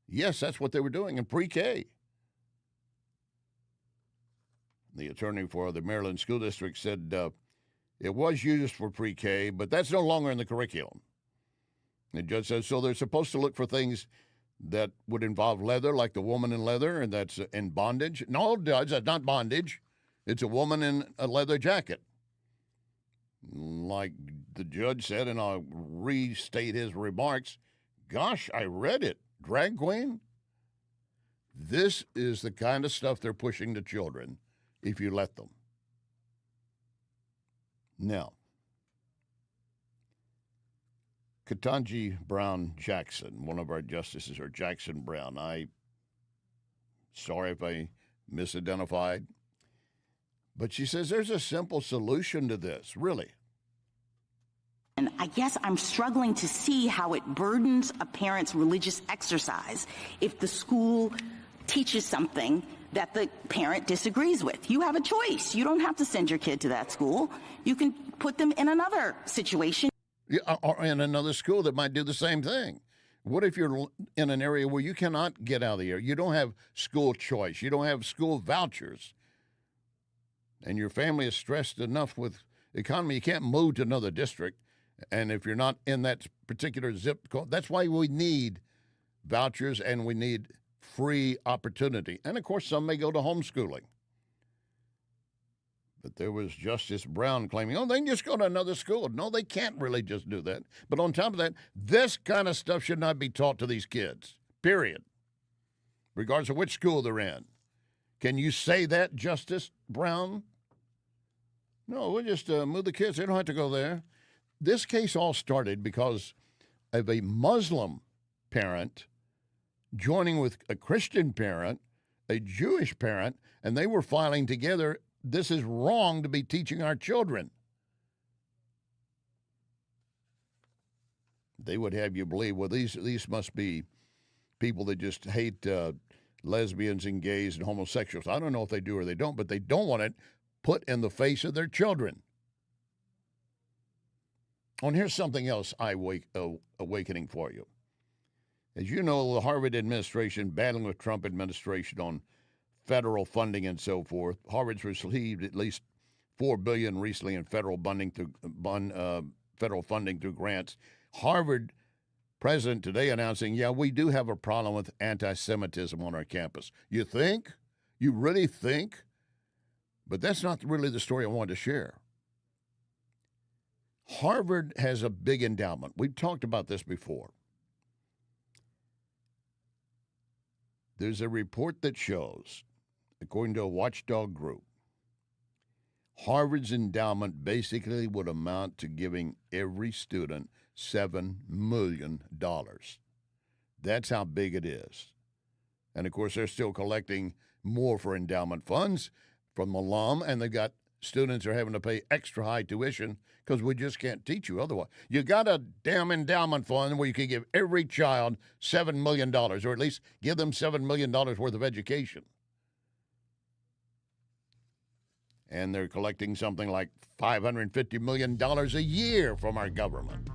Speaker 6: Yes, that's what they were doing in pre-K. The attorney for the Maryland School District said it was used for pre-K, but that's no longer in the curriculum. The judge says, so they're supposed to look for things that would involve leather, like the woman in leather, and that's in bondage. No, Judge, that's not bondage. It's a woman in a leather jacket. Like the judge said, and I'll restate his remarks, gosh, I read it. Drag queen? This is the kind of stuff they're pushing to children if you let them. Now, Ketanji Brown Jackson, one of our justices, or Jackson Brown, sorry if I misidentified, but she says there's a simple solution to this, really.
Speaker 23: And I guess I'm struggling to see how it burdens a parent's religious exercise if the school teaches something that the parent disagrees with. You have a choice. You don't have to send your kid to that school. You can put them in another situation.
Speaker 6: Yeah, or in another school that might do the same thing. What if you're in an area where you cannot get out of the area? You don't have school choice. You don't have school vouchers. And your family is stressed enough with the economy, you can't move to another district. And if you're not in that particular zip code, that's why we need vouchers and we need free opportunity. And, of course, some may go to homeschooling. But there was Justice Brown claiming, oh, they can just go to another school. No, they can't really just do that. But on top of that, this kind of stuff should not be taught to these kids, period, regardless of which school they're in. Can you say that, Justice Brown? No, we'll just move the kids. They don't have to go there. This case all started because of a Muslim parent joining with a Christian parent, a Jewish parent, and they were filing together, this is wrong to be teaching our children. They would have you believe, well, these must be people that just hate lesbians and gays and homosexuals. I don't know if they do or they don't, but they don't want it put in the face of their children. And here's something else awakening for you. As you know, the Harvard administration battling with Trump administration on federal funding and so forth. Harvard's received at least $4 billion recently in federal funding through grants. Harvard president today announcing, yeah, we do have a problem with anti-Semitism on our campus. You think? You really think? But that's not really the story I wanted to share. Harvard has a big endowment. We've talked about this before. There's a report that shows, according to a watchdog group, Harvard's endowment basically would amount to giving every student $7 million. That's how big it is. And, of course, they're still collecting more for endowment funds from alum, and they've got students are having to pay extra high tuition because we just can't teach you otherwise. You got a damn endowment fund where you can give every child $7 million, or at least give them $7 million worth of education. And they're collecting something like $550 million a year from our government.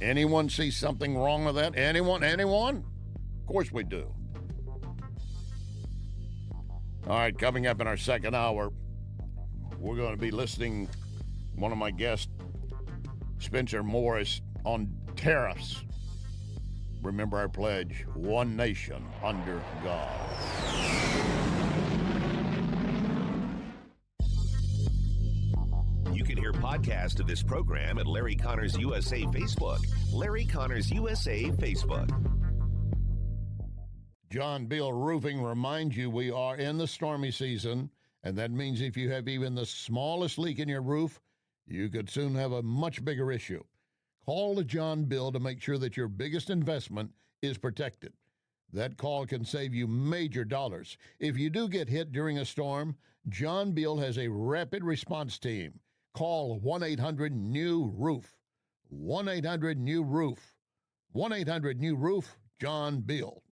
Speaker 6: Anyone see something wrong with that? Anyone? Of course we do. All right, coming up in our second hour, we're going to be listening one of my guests, Spencer Morris, on tariffs. Remember our pledge, one nation under God.
Speaker 3: You can hear podcasts of this program at Larry Connors USA Facebook. Larry Connors USA Facebook.
Speaker 6: John Beal Roofing reminds you we are in the stormy season, and that means if you have even the smallest leak in your roof, you could soon have a much bigger issue. Call the John Beal to make sure that your biggest investment is protected. That call can save you major dollars. If you do get hit during a storm, John Beal has a rapid response team. Call 1-800-NEW-ROOF. 1-800-NEW-ROOF. 1-800-NEW-ROOF, John Beal.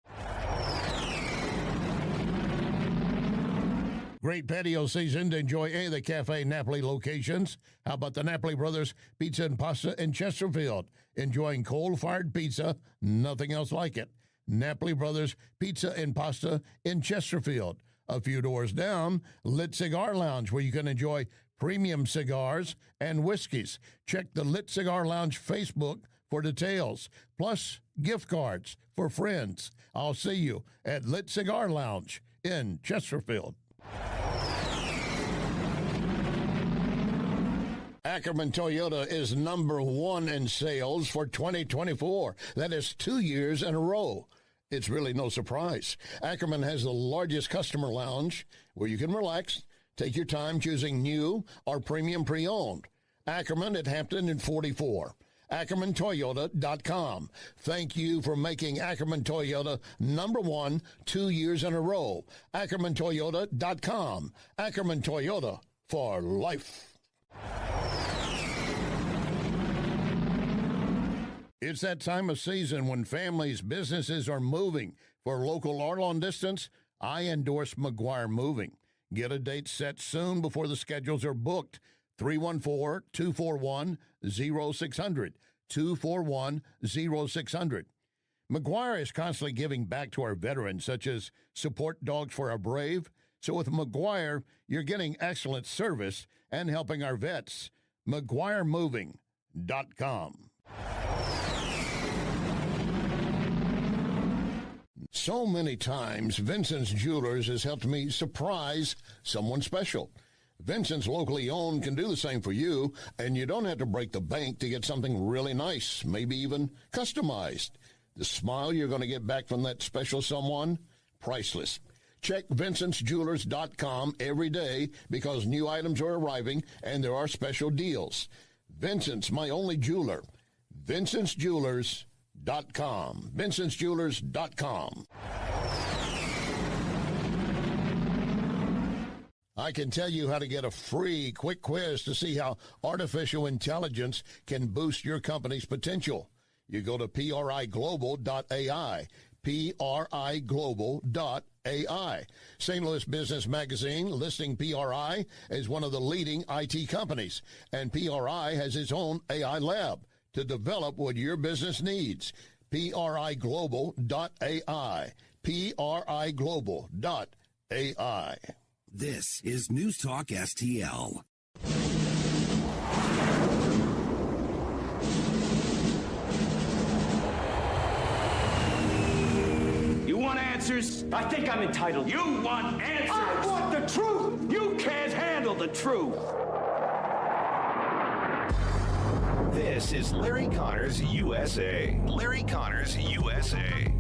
Speaker 6: Great patio season to enjoy any of the Cafe Napoli locations. How about the Napoli Brothers Pizza and Pasta in Chesterfield? Enjoying coal-fired pizza, nothing else like it. Napoli Brothers Pizza and Pasta in Chesterfield. A few doors down, Lit Cigar Lounge, where you can enjoy premium cigars and whiskeys. Check the Lit Cigar Lounge Facebook for details, plus gift cards for friends. I'll see you at Lit Cigar Lounge in Chesterfield. Ackerman Toyota is #1 in sales for 2024. That is 2 years in a row. It's really no surprise. Ackerman has the largest customer lounge where you can relax, take your time choosing new or premium pre-owned. Ackerman at Hampton and 44. AckermanToyota.com. Thank you for making Ackerman Toyota #1 2 years in a row. AckermanToyota.com. Ackerman Toyota for life. It's that time of season when families, businesses are moving. For local or long distance, I endorse McGuire Moving. Get a date set soon before the schedules are booked. 314-241-0600. 241-0600. McGuire is constantly giving back to our veterans, such as support dogs for our brave. So with McGuire, you're getting excellent service and helping our vets. McGuireMoving.com. So many times, Vincent's Jewelers has helped me surprise someone special. Vincent's locally owned can do the same for you, and you don't have to break the bank to get something really nice, maybe even customized. The smile you're going to get back from that special someone, priceless. Check VincentsJewelers.com every day because new items are arriving and there are special deals. Vincent's, my only jeweler. VincentsJewelers.com. VincentsJewelers.com. I can tell you how to get a free quick quiz to see how artificial intelligence can boost your company's potential. You go to PRIGlobal.ai. PRIGlobal.ai. St. Louis Business Magazine listing PRI as one of the leading IT companies. And PRI has its own AI lab to develop what your business needs. PRIGlobal.ai. PRIGlobal.ai.
Speaker 3: This is News Talk STL.
Speaker 1: You want answers? I think I'm entitled. You want answers? I want the truth! You can't handle the truth!
Speaker 3: This is Larry Connors USA. Larry Connors USA.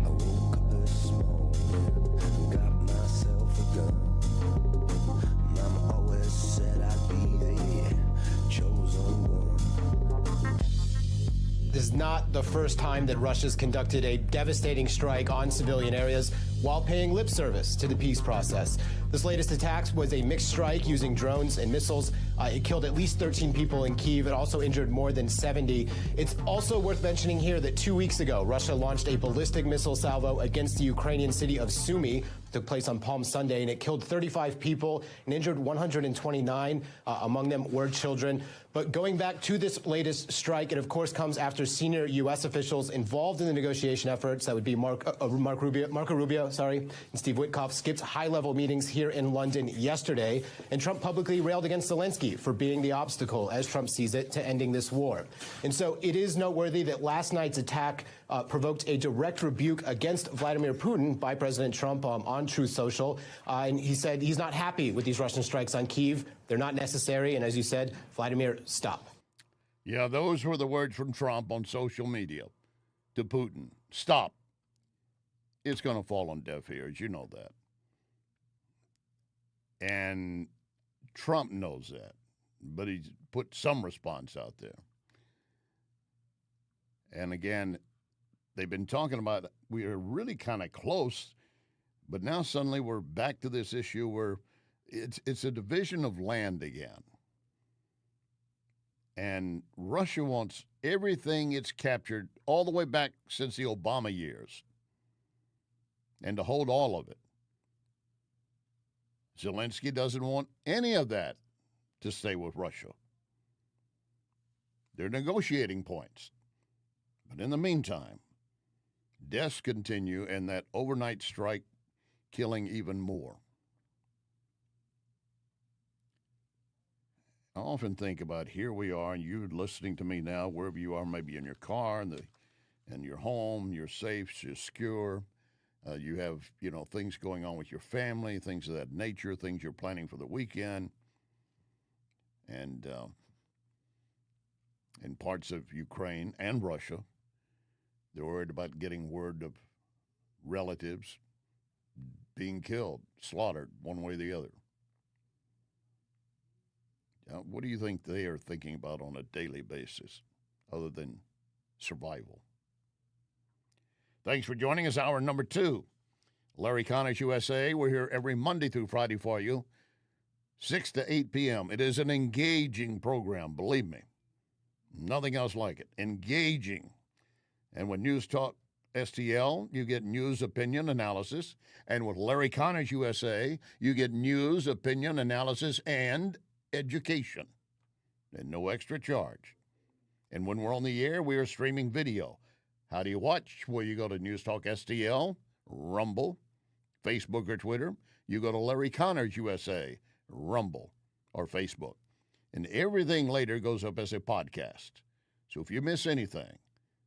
Speaker 10: This is not the first time that Russia's conducted a devastating strike on civilian areas while paying lip service to the peace process. This latest attack was a mixed strike using drones and missiles. It killed at least 13 people in Kyiv. It also injured more than 70. It's also worth mentioning here that 2 weeks ago, Russia launched a ballistic missile salvo against the Ukrainian city of Sumy. It took place on Palm Sunday, and it killed 35 people and injured 129. Among them were children. But going back to this latest strike, it of course comes after senior U.S. officials involved in the negotiation efforts, that would be Marco Rubio, and Steve Witkoff, skipped high-level meetings here in London yesterday, and Trump publicly railed against Zelensky for being the obstacle, as Trump sees it, to ending this war. And so it is noteworthy that last night's attack provoked a direct rebuke against Vladimir Putin by President Trump on Truth Social, and he said he's not happy with these Russian strikes on Kyiv. They're not necessary, and as you said, Vladimir, stop.
Speaker 6: Yeah, those were the words from Trump on social media to Putin. Stop. It's going to fall on deaf ears. You know that. And Trump knows that, but he's put some response out there. And again, they've been talking about we are really kind of close, but now suddenly we're back to this issue where it's a division of land again. And Russia wants everything it's captured all the way back since the Obama years and to hold all of it. Zelensky doesn't want any of that to stay with Russia. They're negotiating points. But in the meantime, deaths continue and that overnight strike killing even more. I often think about here we are, and you're listening to me now, wherever you are, maybe in your car, in your home, you're safe, you're secure. You have, things going on with your family, things of that nature, things you're planning for the weekend. And in parts of Ukraine and Russia, they're worried about getting word of relatives being killed, slaughtered, one way or the other. What do you think they are thinking about on a daily basis other than survival? Thanks for joining us. Hour number 2. Larry Connors USA. We're here every Monday through Friday for you, 6 to 8 p.m. It is an engaging program, believe me. Nothing else like it. Engaging. And with News Talk STL, you get news, opinion, analysis. And with Larry Connors USA, you get news, opinion, analysis, and education. And no extra charge. And when we're on the air, we are streaming video. How do you watch? Well, you go to News Talk STL, Rumble, Facebook or Twitter. You go to Larry Connors USA, Rumble or Facebook. And everything later goes up as a podcast. So if you miss anything,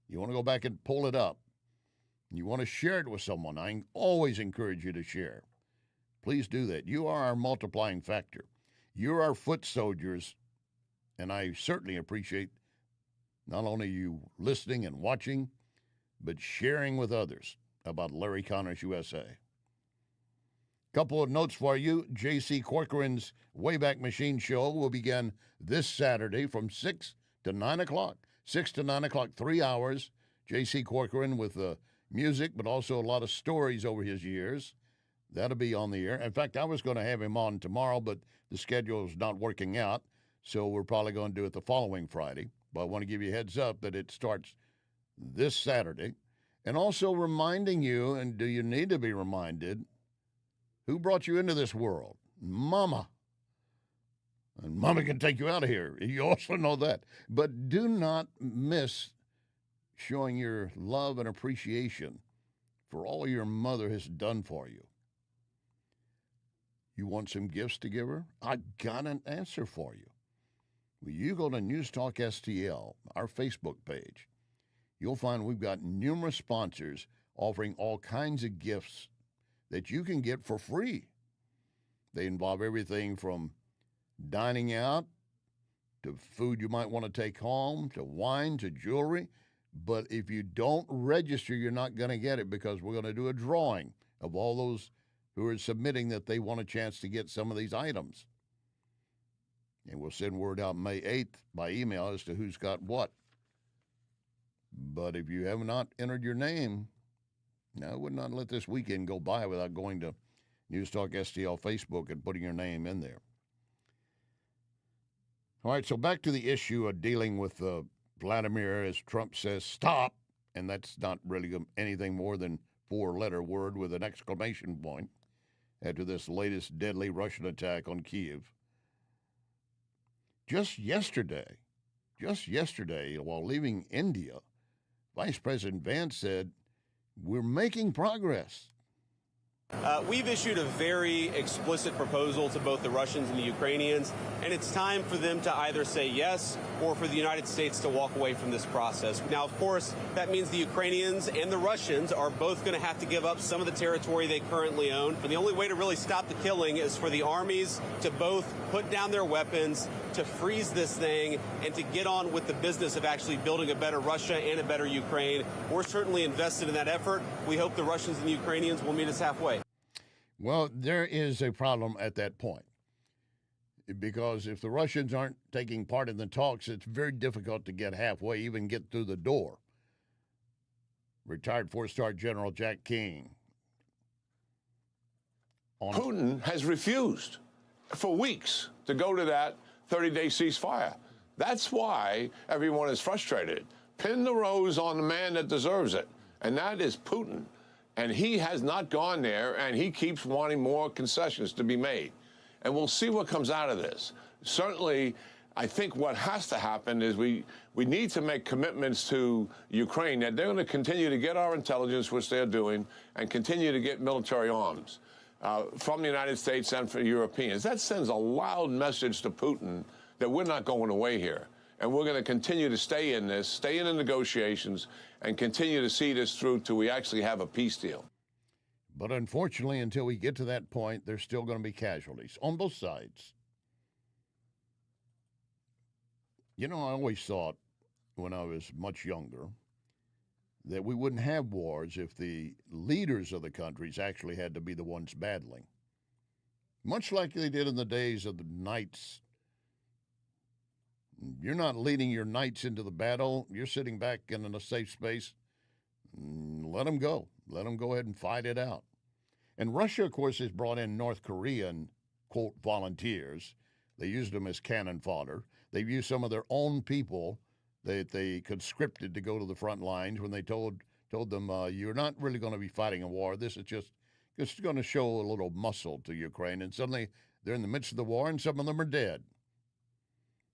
Speaker 6: you want to go back and pull it up, You want to share it with someone. I always encourage you to share. Please do that. You are our multiplying factor. You're our foot soldiers, and I certainly appreciate not only you listening and watching, but sharing with others about Larry Connors USA. Couple of notes for you. J.C. Corcoran's Wayback Machine Show will begin this Saturday from 6 to 9 o'clock. 6 to 9 o'clock, 3 hours. J.C. Corcoran with music, but also a lot of stories over his years. That'll be on the air. In fact, I was going to have him on tomorrow, but the schedule is not working out, so we're probably going to do it the following Friday. But I want to give you a heads up that it starts this Saturday. And also reminding you, and do you need to be reminded, who brought you into this world? Mama. And Mama can take you out of here. You also know that. But do not miss showing your love and appreciation for all your mother has done for you. You want some gifts to give her? I got an answer for you. When you go to NewsTalkSTL, our Facebook page, you'll find we've got numerous sponsors offering all kinds of gifts that you can get for free. They involve everything from dining out to food you might want to take home, to wine, to jewelry. But if you don't register, you're not going to get it, because we're going to do a drawing of all those who are submitting that they want a chance to get some of these items. And we'll send word out May 8th by email as to who's got what. But if you have not entered your name, I would not let this weekend go by without going to News Talk STL Facebook and putting your name in there. All right, so back to the issue of dealing with Vladimir, as Trump says, stop, and that's not really anything more than four-letter word with an exclamation point after this latest deadly Russian attack on Kyiv. Just yesterday, while leaving India, Vice President Vance said, we're making progress.
Speaker 11: We've issued a very explicit proposal to both the Russians and the Ukrainians, and it's time for them to either say yes or for the United States to walk away from this process. Now, of course, that means the Ukrainians and the Russians are both going to have to give up some of the territory they currently own. And the only way to really stop the killing is for the armies to both put down their weapons, to freeze this thing, and to get on with the business of actually building a better Russia and a better Ukraine. We're certainly invested in that effort. We hope the Russians and the Ukrainians will meet us halfway.
Speaker 6: Well, there is a problem at that point, because if the Russians aren't taking part in the talks, it's very difficult to get halfway, even get through the door. Retired four-star General Jack King.
Speaker 12: Putin has refused for weeks to go to that 30-day ceasefire. That's why everyone is frustrated. Pin the rose on the man that deserves it, and that is Putin. And he has not gone there, and he keeps wanting more concessions to be made. And we'll see what comes out of this. Certainly, I think what has to happen is we need to make commitments to Ukraine that they're going to continue to get our intelligence, which they're doing, and continue to get military arms from the United States and for Europeans. That sends a loud message to Putin that we're not going away here. And we're going to continue to stay in this, stay in the negotiations, and continue to see this through till we actually have a peace deal.
Speaker 6: But unfortunately, until we get to that point, there's still going to be casualties on both sides. You know, I always thought when I was much younger that we wouldn't have wars if the leaders of the countries actually had to be the ones battling. Much like they did in the days of the knights. You're not leading your knights into the battle. You're sitting back in a safe space. Let them go. Let them go ahead and fight it out. And Russia, of course, has brought in North Korean, quote, volunteers. They used them as cannon fodder. They've used some of their own people that they conscripted to go to the front lines when they told them, you're not really going to be fighting a war. This is just going to show a little muscle to Ukraine. And suddenly they're in the midst of the war, and some of them are dead.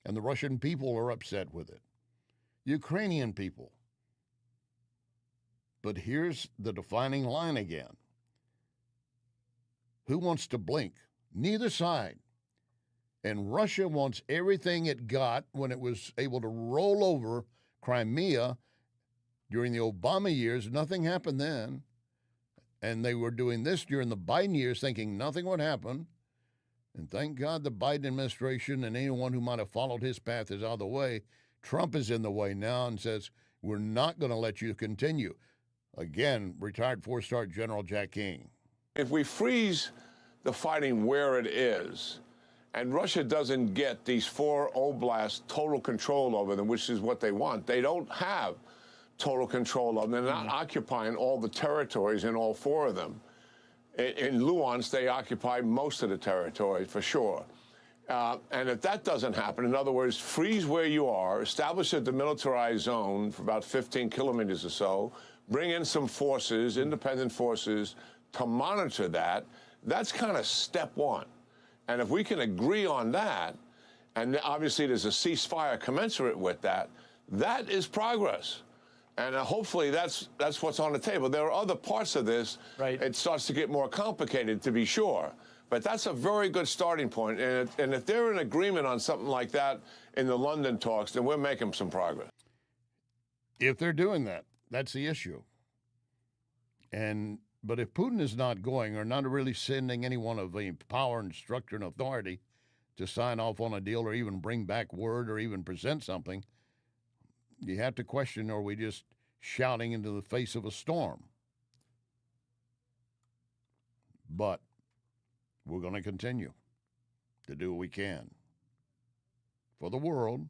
Speaker 6: And the Russian people are upset with it. Ukrainian people. But here's the defining line again. Who wants to blink? Neither side. And Russia wants everything it got when it was able to roll over Crimea During the Obama years, nothing happened then. And they were doing this during the Biden years, thinking nothing would happen. And thank God the Biden administration and anyone who might have followed his path is out of the way. Trump is in the way now and says, we're not going to let you continue. Again, retired four-star General Jack King.
Speaker 12: If we freeze the fighting where it is, and Russia doesn't get these 4 oblasts total control over them, which is what they want, they don't have total control of them. They're not occupying all the territories in all 4 of them. In Luhansk, they occupy most of the territory, for sure. And if that doesn't happen, in other words, freeze where you are, establish a demilitarized zone for about 15 kilometers or so, bring in some forces, independent forces, to monitor that, that's kind of step 1. And if we can agree on that, and obviously there's a ceasefire commensurate with that, that is progress. And hopefully that's what's on the table. There are other parts of this. Right. It starts to get more complicated, to be sure. But that's a very good starting point. And if they're in agreement on something like that in the London talks, then we're making some progress.
Speaker 6: If they're doing that, that's the issue. But if Putin is not going or not really sending anyone of any power and structure and authority to sign off on a deal or even bring back word or even present something, you have to question, are we just shouting into the face of a storm? But we're going to continue to do what we can for the world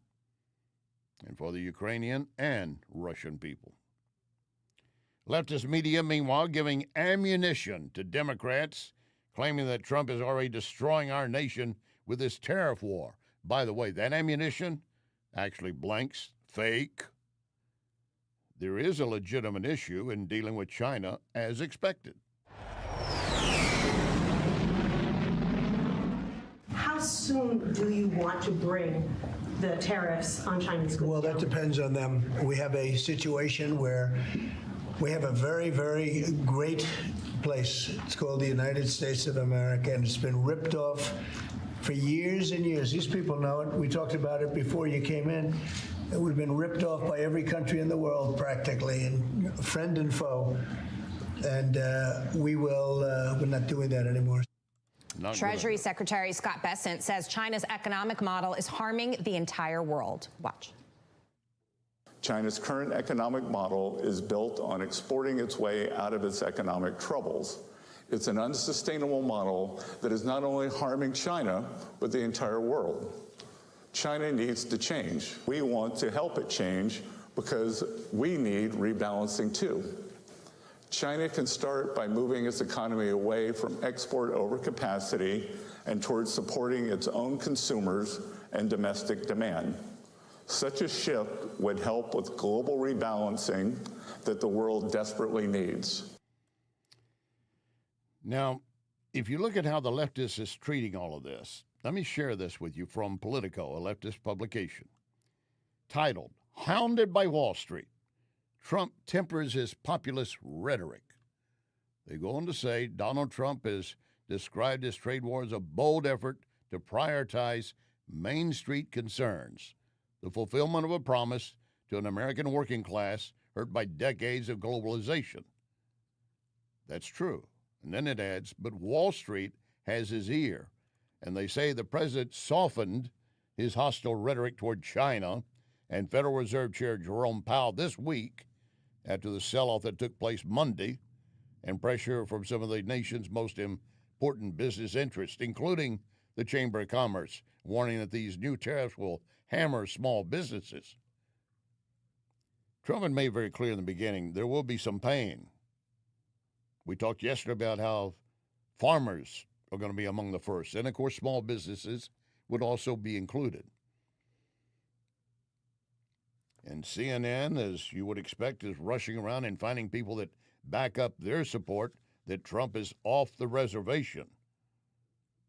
Speaker 6: and for the Ukrainian and Russian people. Leftist media, meanwhile, giving ammunition to Democrats, claiming that Trump is already destroying our nation with this tariff war. By the way, that ammunition actually blanks, fake. There is a legitimate issue in dealing with China as expected.
Speaker 15: How soon do you want to bring the tariffs on Chinese goods?
Speaker 16: Well, that depends on them. We have a situation where we have a very, very great place. It's called the United States of America, and it's been ripped off for years and years. These people know it. We talked about it before you came in. We've been ripped off by every country in the world, practically, and friend and foe. And we're not doing that anymore.
Speaker 17: Treasury Secretary Scott Bessent says China's economic model is harming the entire world. Watch.
Speaker 18: China's current economic model is built on exporting its way out of its economic troubles. It's an unsustainable model that is not only harming China, but the entire world. China needs to change. We want to help it change because we need rebalancing too. China can start by moving its economy away from export overcapacity and towards supporting its own consumers and domestic demand. Such a shift would help with global rebalancing that the world desperately needs.
Speaker 6: Now, if you look at how the leftist is treating all of this, let me share this with you from Politico, a leftist publication, titled, "Hounded by Wall Street, Trump Tempers His Populist Rhetoric." They go on to say Donald Trump has described his trade war as a bold effort to prioritize Main Street concerns, the fulfillment of a promise to an American working class hurt by decades of globalization. That's true. And then it adds, but Wall Street has his ear. And they say the president softened his hostile rhetoric toward China and Federal Reserve Chair Jerome Powell this week after the sell-off that took place Monday and pressure from some of the nation's most important business interests, including the Chamber of Commerce, warning that these new tariffs will hammer small businesses. Trump had made very clear in the beginning there will be some pain. We talked yesterday about how farmers are going to be among the first, and of course small businesses would also be included. And CNN, as you would expect, is rushing around and finding people that back up their support that Trump is off the reservation.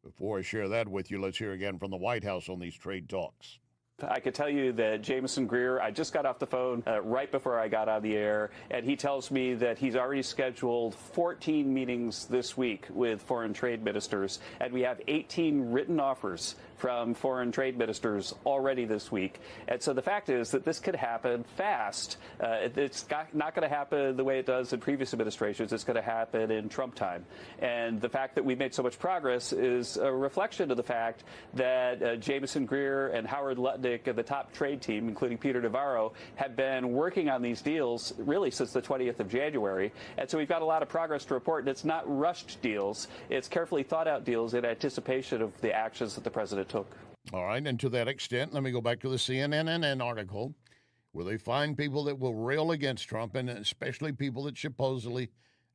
Speaker 6: Before I share that with you, let's hear again from the White House on these trade talks.
Speaker 19: I could tell you that Jameson Greer, I just got off the phone right before I got on the air, and he tells me that he's already scheduled 14 meetings this week with foreign trade ministers, and we have 18 written offers from foreign trade ministers already this week. And so the fact is that this could happen fast. It's not going to happen the way it does in previous administrations. It's going to happen in Trump time. And the fact that we've made so much progress is a reflection of the fact that Jameson Greer and Howard Lutnick and the top trade team, including Peter Navarro, have been working on these deals really since the 20th of January. And so we've got a lot of progress to report, and it's not rushed deals. It's carefully thought out deals in anticipation of the actions that the president took.
Speaker 6: All right, and to that extent, let me go back to the CNN article where they find people that will rail against Trump, and especially people that supposedly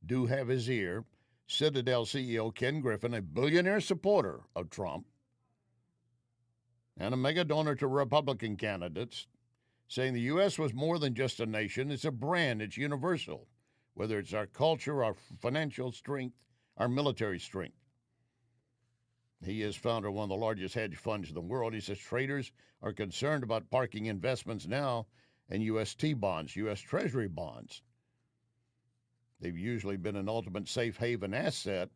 Speaker 6: do have his ear. Citadel CEO Ken Griffin, a billionaire supporter of Trump and a mega donor to Republican candidates, saying the U.S. was more than just a nation. It's a brand. It's universal, whether it's our culture, our financial strength, our military strength. He is founder of one of the largest hedge funds in the world. He says traders are concerned about parking investments now in U.S. T-bonds, U.S. Treasury bonds. They've usually been an ultimate safe haven asset,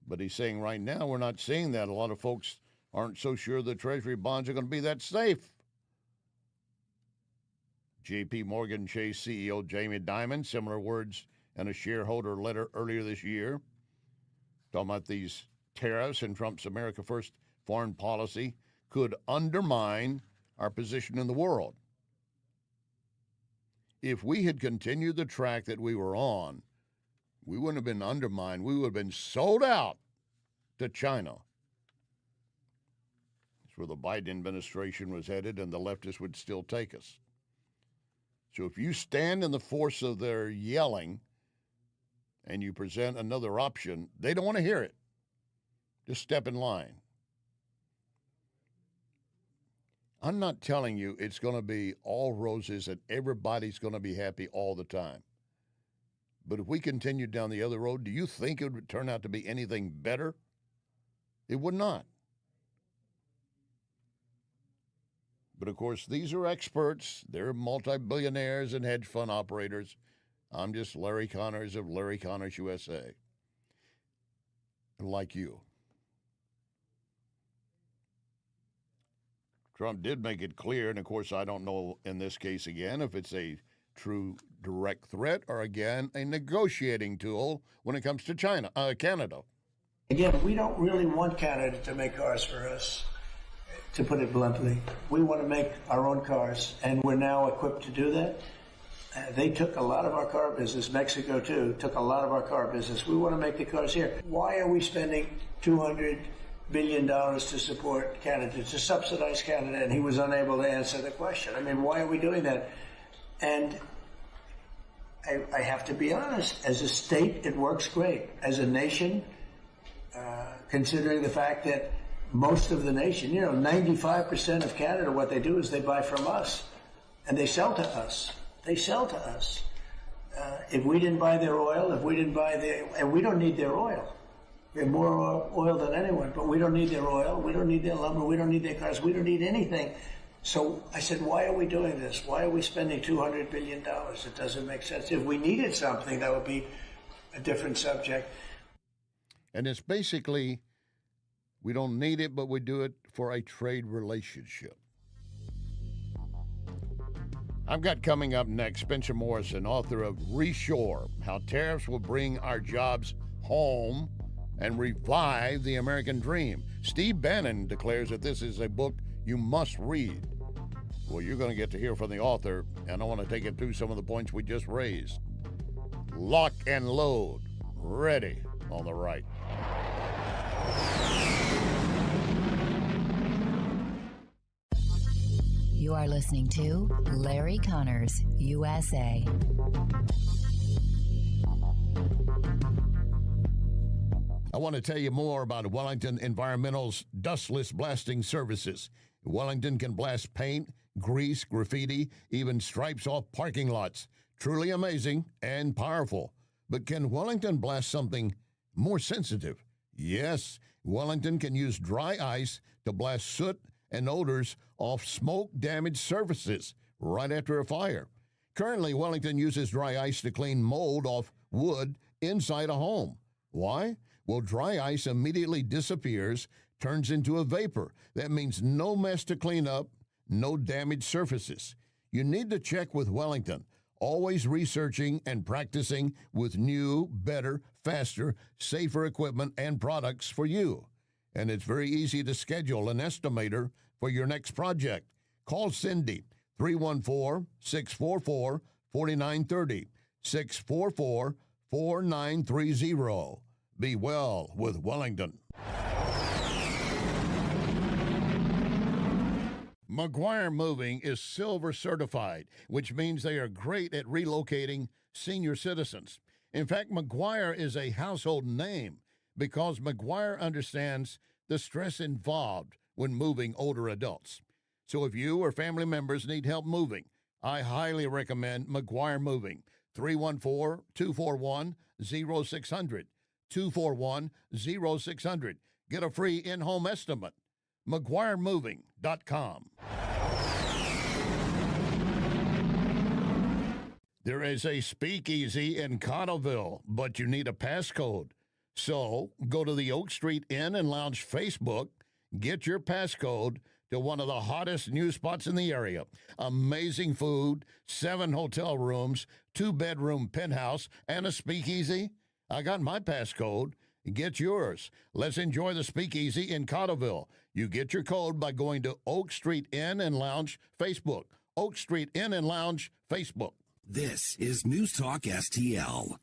Speaker 6: but he's saying right now we're not seeing that. A lot of folks aren't so sure the Treasury bonds are going to be that safe. J.P. Morgan Chase CEO Jamie Dimon, similar words in a shareholder letter earlier this year, talking about these tariffs and Trump's America First foreign policy could undermine our position in the world. If we had continued the track that we were on, we wouldn't have been undermined. We would have been sold out to China. That's where the Biden administration was headed, and the leftists would still take us. So if you stand in the force of their yelling and you present another option, they don't want to hear it. Just step in line. I'm not telling you it's going to be all roses and everybody's going to be happy all the time. But if we continued down the other road, do you think it would turn out to be anything better? It would not. But, of course, these are experts. They're multi-billionaires and hedge fund operators. I'm just Larry Connors of Larry Connors USA. Like you. Trump did make it clear, and of course I don't know in this case again if it's a true direct threat or again a negotiating tool when it comes to Canada.
Speaker 16: Again, we don't really want Canada to make cars for us, to put it bluntly. We want to make our own cars, and we're now equipped to do that. They took a lot of our car business. Mexico, too, took a lot of our car business. We want to make the cars here. Why are we spending $200 billion to support Canada, to subsidize Canada? And he was unable to answer the question. I mean, why are we doing that? And I have to be honest, as a state, it works great. As a nation, considering the fact that most of the nation, 95% of Canada, what they do is they buy from us and they sell to us. They sell to us. If we didn't buy their oil, and we don't need their oil. We have more oil than anyone, but we don't need their oil. We don't need their lumber. We don't need their cars. We don't need anything. So I said, why are we doing this? Why are we spending $200 billion? It doesn't make sense. If we needed something, that would be a different subject.
Speaker 6: And it's basically, we don't need it, but we do it for a trade relationship. I've got coming up next Spencer Morrison, author of Reshore, How Tariffs Will Bring Our Jobs Home and Revive the American Dream. Steve Bannon declares that this is a book you must read. Well, you're going to get to hear from the author, and I want to take it through some of the points we just raised. Lock and load. Ready on the right.
Speaker 13: You are listening to Larry Connors, USA.
Speaker 6: I want to tell you more about Wellington Environmental's dustless blasting services. Wellington can blast paint, grease, graffiti, even stripes off parking lots. Truly amazing and powerful. But can Wellington blast something more sensitive? Yes, Wellington can use dry ice to blast soot and odors off smoke-damaged surfaces right after a fire. Currently, Wellington uses dry ice to clean mold off wood inside a home. Why? Well, dry ice immediately disappears, turns into a vapor. That means no mess to clean up, no damaged surfaces. You need to check with Wellington, always researching and practicing with new, better, faster, safer equipment and products for you. And it's very easy to schedule an estimator for your next project. Call Cindy, 314-644-4930, 644-4930. Be well with Wellington. McGuire Moving is silver certified, which means they are great at relocating senior citizens. In fact, McGuire is a household name because McGuire understands the stress involved when moving older adults. So if you or family members need help moving, I highly recommend McGuire Moving. 314-241-0600. 241-0600. Get a free in-home estimate. McGuireMoving.com. There is a speakeasy in Cottleville, but you need a passcode. So go to the Oak Street Inn and Lounge Facebook, get your passcode to one of the hottest news spots in the area. Amazing food, 7 hotel rooms, 2-bedroom penthouse, and a speakeasy. I got my passcode. Get yours. Let's enjoy the speakeasy in Cottleville. You get your code by going to Oak Street Inn and Lounge Facebook. Oak Street Inn and Lounge Facebook.
Speaker 2: This is News Talk STL.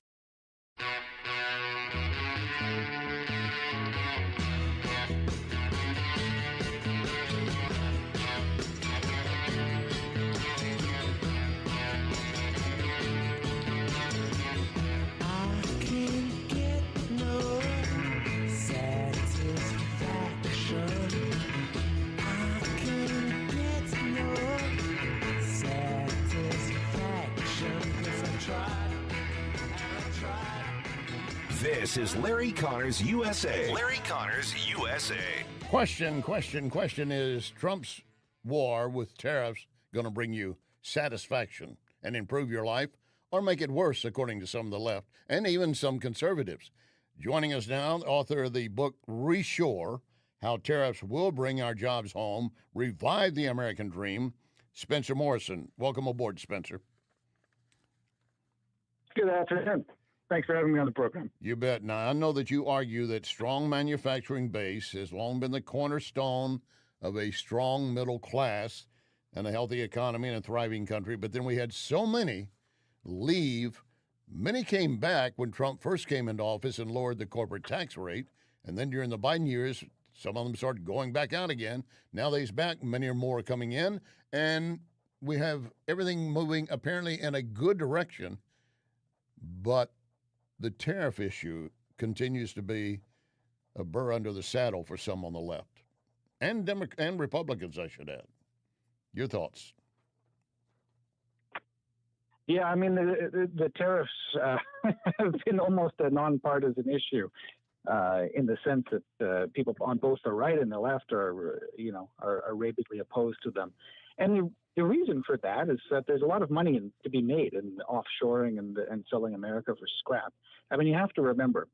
Speaker 3: This is Larry Connors USA. Larry Connors USA.
Speaker 6: Question is Trump's war with tariffs going to bring you satisfaction and improve your life, or make it worse, according to some of the left and even some conservatives? Joining us now, author of the book Reshore, How Tariffs Will Bring Our Jobs Home, Revive the American Dream, Spencer Morrison. Welcome aboard, Spencer.
Speaker 5: Good afternoon. Thanks for having me on the program.
Speaker 6: You bet. Now, I know that you argue that strong manufacturing base has long been the cornerstone of a strong middle class and a healthy economy and a thriving country, but then we had so many leave. Many came back when Trump first came into office and lowered the corporate tax rate, and then during the Biden years, some of them started going back out again. Now they's back. Many are more coming in, and we have everything moving apparently in a good direction, but the tariff issue continues to be a burr under the saddle for some on the left, and and Republicans, I should add. Your thoughts?
Speaker 5: Yeah, I mean, the tariffs have been almost a nonpartisan issue in the sense that people on both the right and the left are rabidly opposed to them. And the reason for that is that there's a lot of money to be made in offshoring and selling America for scrap. I mean, you have to remember,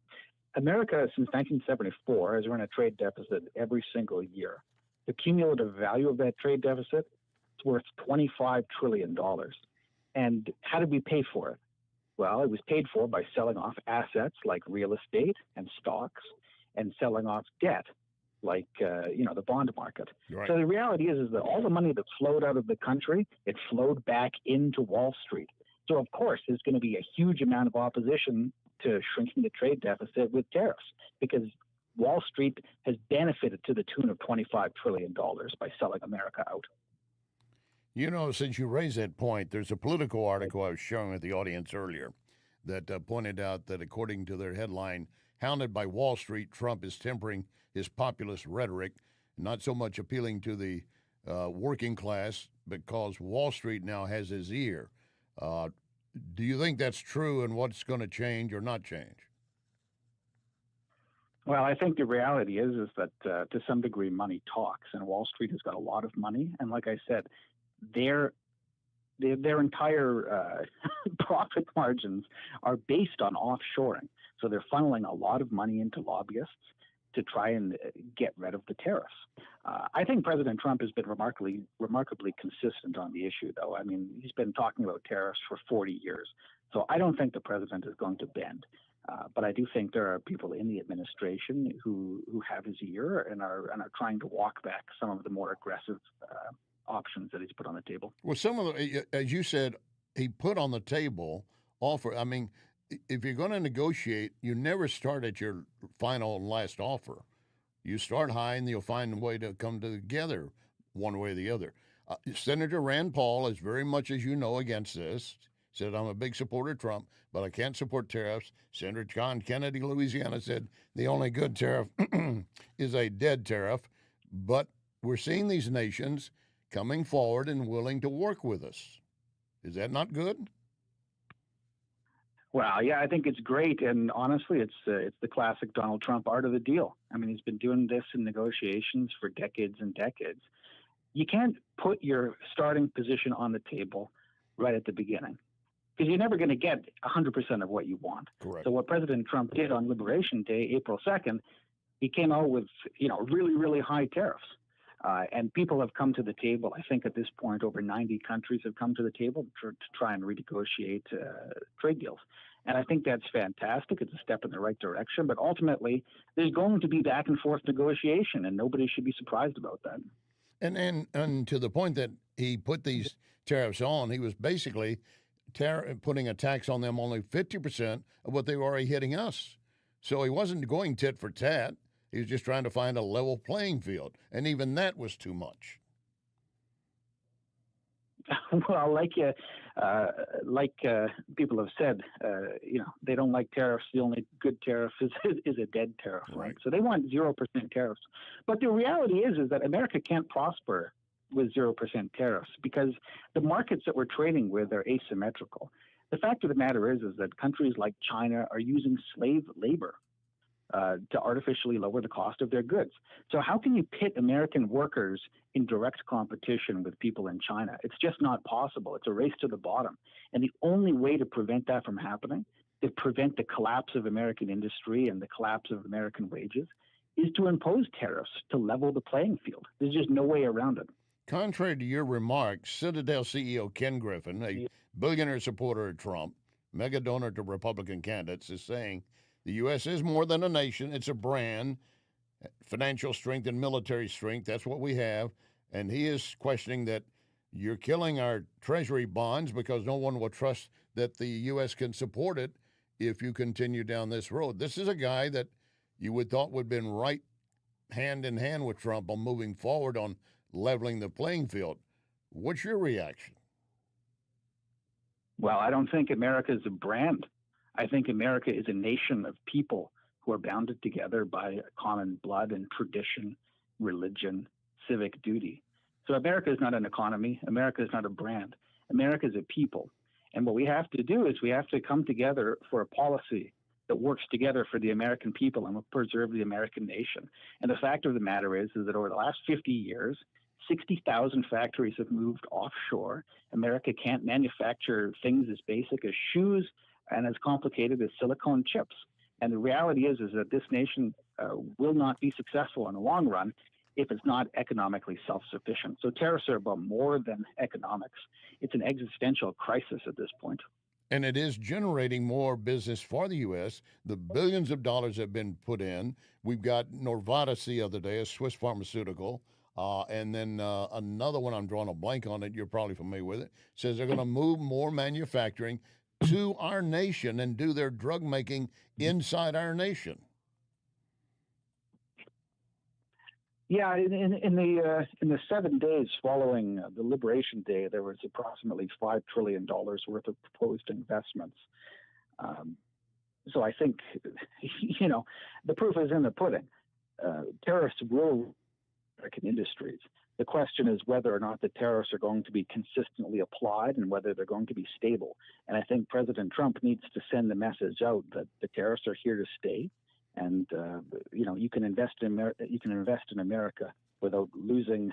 Speaker 5: America since 1974 has run a trade deficit every single year. The cumulative value of that trade deficit is worth $25 trillion. And how did we pay for it? Well, it was paid for by selling off assets like real estate and stocks and selling off debt like, the bond market.
Speaker 6: Right.
Speaker 5: So the reality is that all the money that flowed out of the country, it flowed back into Wall Street. So, of course, there's going to be a huge amount of opposition to shrinking the trade deficit with tariffs because Wall Street has benefited to the tune of $25 trillion by selling America out.
Speaker 6: You know, since you raised that point, there's a Politico article I was showing with the audience earlier that pointed out that according to their headline, hounded by Wall Street, Trump is tempering his populist rhetoric, not so much appealing to the working class because Wall Street now has his ear. Do you think that's true, and what's going to change or not change?
Speaker 5: Well, I think the reality is that to some degree money talks, and Wall Street has got a lot of money. And like I said, their entire profit margins are based on offshoring. So they're funneling a lot of money into lobbyists to try and get rid of the tariffs. I think President Trump has been remarkably consistent on the issue, though. I mean, he's been talking about tariffs for 40 years. So I don't think the president is going to bend. But I do think there are people in the administration who have his ear and are trying to walk back some of the more aggressive options that he's put on the table.
Speaker 6: Well, some of the, as you said, he put on the table offer. I mean, if you're going to negotiate, you never start at your final and last offer. You start high, and you'll find a way to come together one way or the other. Senator Rand Paul is very much, as you know, against this. Said, I'm a big supporter of Trump, but I can't support tariffs. Senator John Kennedy, Louisiana, said the only good tariff is a dead tariff. But we're seeing these nations coming forward and willing to work with us. Is that not good?
Speaker 5: Well, yeah, I think it's great, and honestly, it's the classic Donald Trump art of the deal. I mean, he's been doing this in negotiations for decades and decades. You can't put your starting position on the table right at the beginning, because you're never going to get 100% of what you want.
Speaker 6: Correct.
Speaker 5: So what President Trump did on Liberation Day, April 2nd, he came out with really, really high tariffs. And people have come to the table. I think at this point, over 90 countries have come to the table to try and renegotiate trade deals. And I think that's fantastic. It's a step in the right direction. But ultimately, there's going to be back and forth negotiation, and nobody should be surprised about that.
Speaker 6: And to the point that he put these tariffs on, he was basically putting a tax on them only 50% of what they were already hitting us. So he wasn't going tit for tat. He was just trying to find a level playing field, and even that was too much.
Speaker 5: Well, like people have said, they don't like tariffs. The only good tariff is a dead tariff, right? So they want 0% tariffs. But the reality is that America can't prosper with 0% tariffs because the markets that we're trading with are asymmetrical. The fact of the matter is that countries like China are using slave labor to artificially lower the cost of their goods. So how can you pit American workers in direct competition with people in China? It's just not possible. It's a race to the bottom. And the only way to prevent that from happening, to prevent the collapse of American industry and the collapse of American wages, is to impose tariffs to level the playing field. There's just no way around it.
Speaker 6: Contrary to your remarks, Citadel CEO Ken Griffin, a billionaire supporter of Trump, mega donor to Republican candidates, is saying the U.S. is more than a nation. It's a brand, financial strength and military strength. That's what we have. And he is questioning that you're killing our treasury bonds because no one will trust that the U.S. can support it if you continue down this road. This is a guy that you would thought would have been right hand in hand with Trump on moving forward on leveling the playing field. What's your reaction?
Speaker 5: Well, I don't think America is a brand. I think America is a nation of people who are bounded together by common blood and tradition, religion, civic duty. So America is not an economy. America is not a brand. America is a people. And what we have to do is we have to come together for a policy that works together for the American people and will preserve the American nation. And the fact of the matter is that over the last 50 years, 60,000 factories have moved offshore. America can't manufacture things as basic as shoes and as complicated as silicone chips. And the reality is that this nation will not be successful in the long run if it's not economically self-sufficient. So tariffs are about more than economics. It's an existential crisis at this point.
Speaker 6: And it is generating more business for the U.S. The billions of dollars have been put in. We've got Novartis the other day, a Swiss pharmaceutical, and then another one, I'm drawing a blank on it, you're probably familiar with it, says they're going to move more manufacturing to our nation and do their drug making inside our nation.
Speaker 5: Yeah, in the 7 days following the Liberation Day, there was approximately $5 trillion worth of proposed investments. So I think, the proof is in the pudding. Tariffs will American industries. The question is whether or not the tariffs are going to be consistently applied and whether they're going to be stable. And I think President Trump needs to send the message out that the tariffs are here to stay and you can invest in America without losing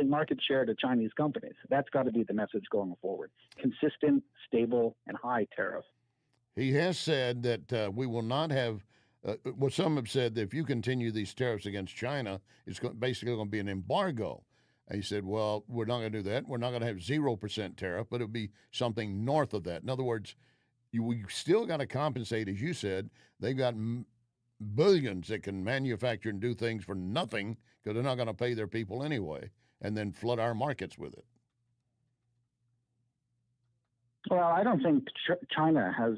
Speaker 5: market share to Chinese companies. That's got to be the message going forward: consistent, stable, and high tariffs.
Speaker 6: He has said that we will not have. Well, some have said that if you continue these tariffs against China, it's basically going to be an embargo. And he said, well, we're not going to do that. We're not going to have 0% tariff, but it'll be something north of that. In other words, we still got to compensate, as you said. They've got billions that can manufacture and do things for nothing because they're not going to pay their people anyway, and then flood our markets with it.
Speaker 5: Well, I don't think China has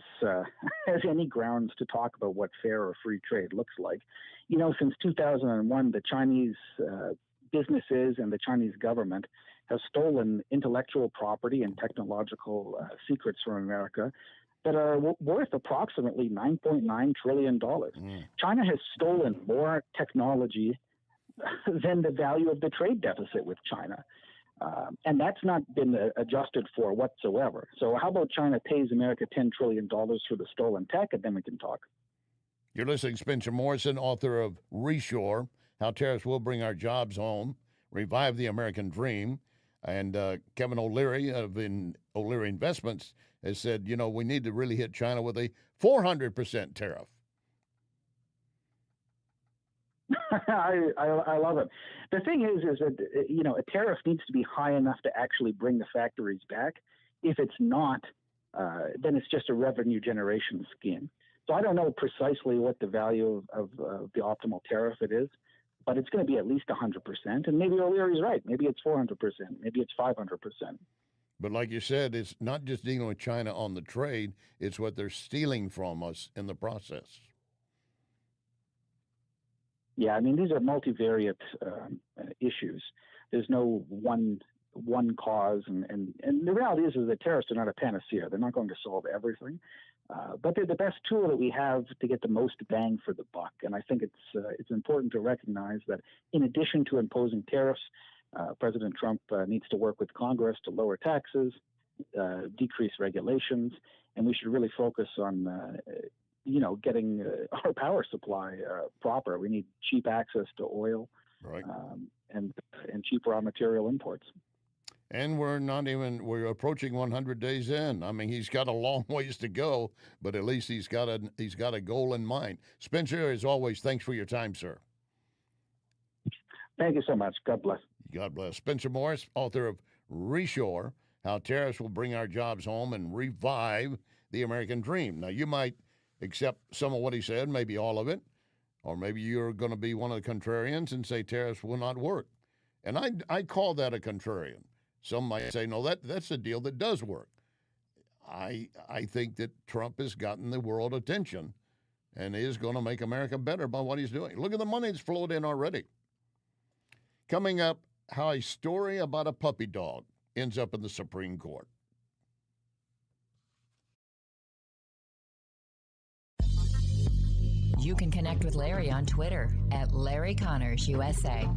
Speaker 5: any grounds to talk about what fair or free trade looks like. Since 2001, the Chinese businesses and the Chinese government have stolen intellectual property and technological secrets from America that are worth approximately $9.9 trillion. China has stolen more technology than the value of the trade deficit with China. And that's not been adjusted for whatsoever. So how about China pays America $10 trillion for the stolen tech, and then we can talk.
Speaker 6: You're listening to Spencer Morrison, author of Reshore, How Tariffs Will Bring Our Jobs Home, Revive the American Dream. And Kevin O'Leary of O'Leary Investments has said, we need to really hit China with a 400% tariff.
Speaker 5: I love it. The thing is that, a tariff needs to be high enough to actually bring the factories back. If it's not, then it's just a revenue generation scheme. So I don't know precisely what the value of the optimal tariff it is, but it's going to be at least 100%. And maybe O'Leary's right. Maybe it's 400%. Maybe it's 500%.
Speaker 6: But like you said, it's not just dealing with China on the trade. It's what they're stealing from us in the process.
Speaker 5: Yeah, I mean, these are multivariate issues. There's no one cause, and the reality is that tariffs are not a panacea. They're not going to solve everything, but they're the best tool that we have to get the most bang for the buck. And I think it's important to recognize that in addition to imposing tariffs, President Trump needs to work with Congress to lower taxes, decrease regulations, and we should really focus on getting our power supply proper. We need cheap access to oil,
Speaker 6: right,
Speaker 5: and cheap raw material imports.
Speaker 6: And we're approaching 100 days in. I mean, he's got a long ways to go, but at least he's got a goal in mind. Spencer, as always, thanks for your time, sir.
Speaker 5: Thank you so much. God bless.
Speaker 6: God bless. Spencer Morris, author of Reshore, How Tariffs Will Bring Our Jobs Home and Revive the American Dream. Now, you might accept some of what he said, maybe all of it, or maybe you're going to be one of the contrarians and say tariffs will not work. And I call that a contrarian. Some might say, no, that's a deal that does work. I think that Trump has gotten the world attention and is going to make America better by what he's doing. Look at the money that's flowed in already. Coming up, how a story about a puppy dog ends up in the Supreme Court.
Speaker 13: You can connect with Larry on Twitter at Larry Connors USA.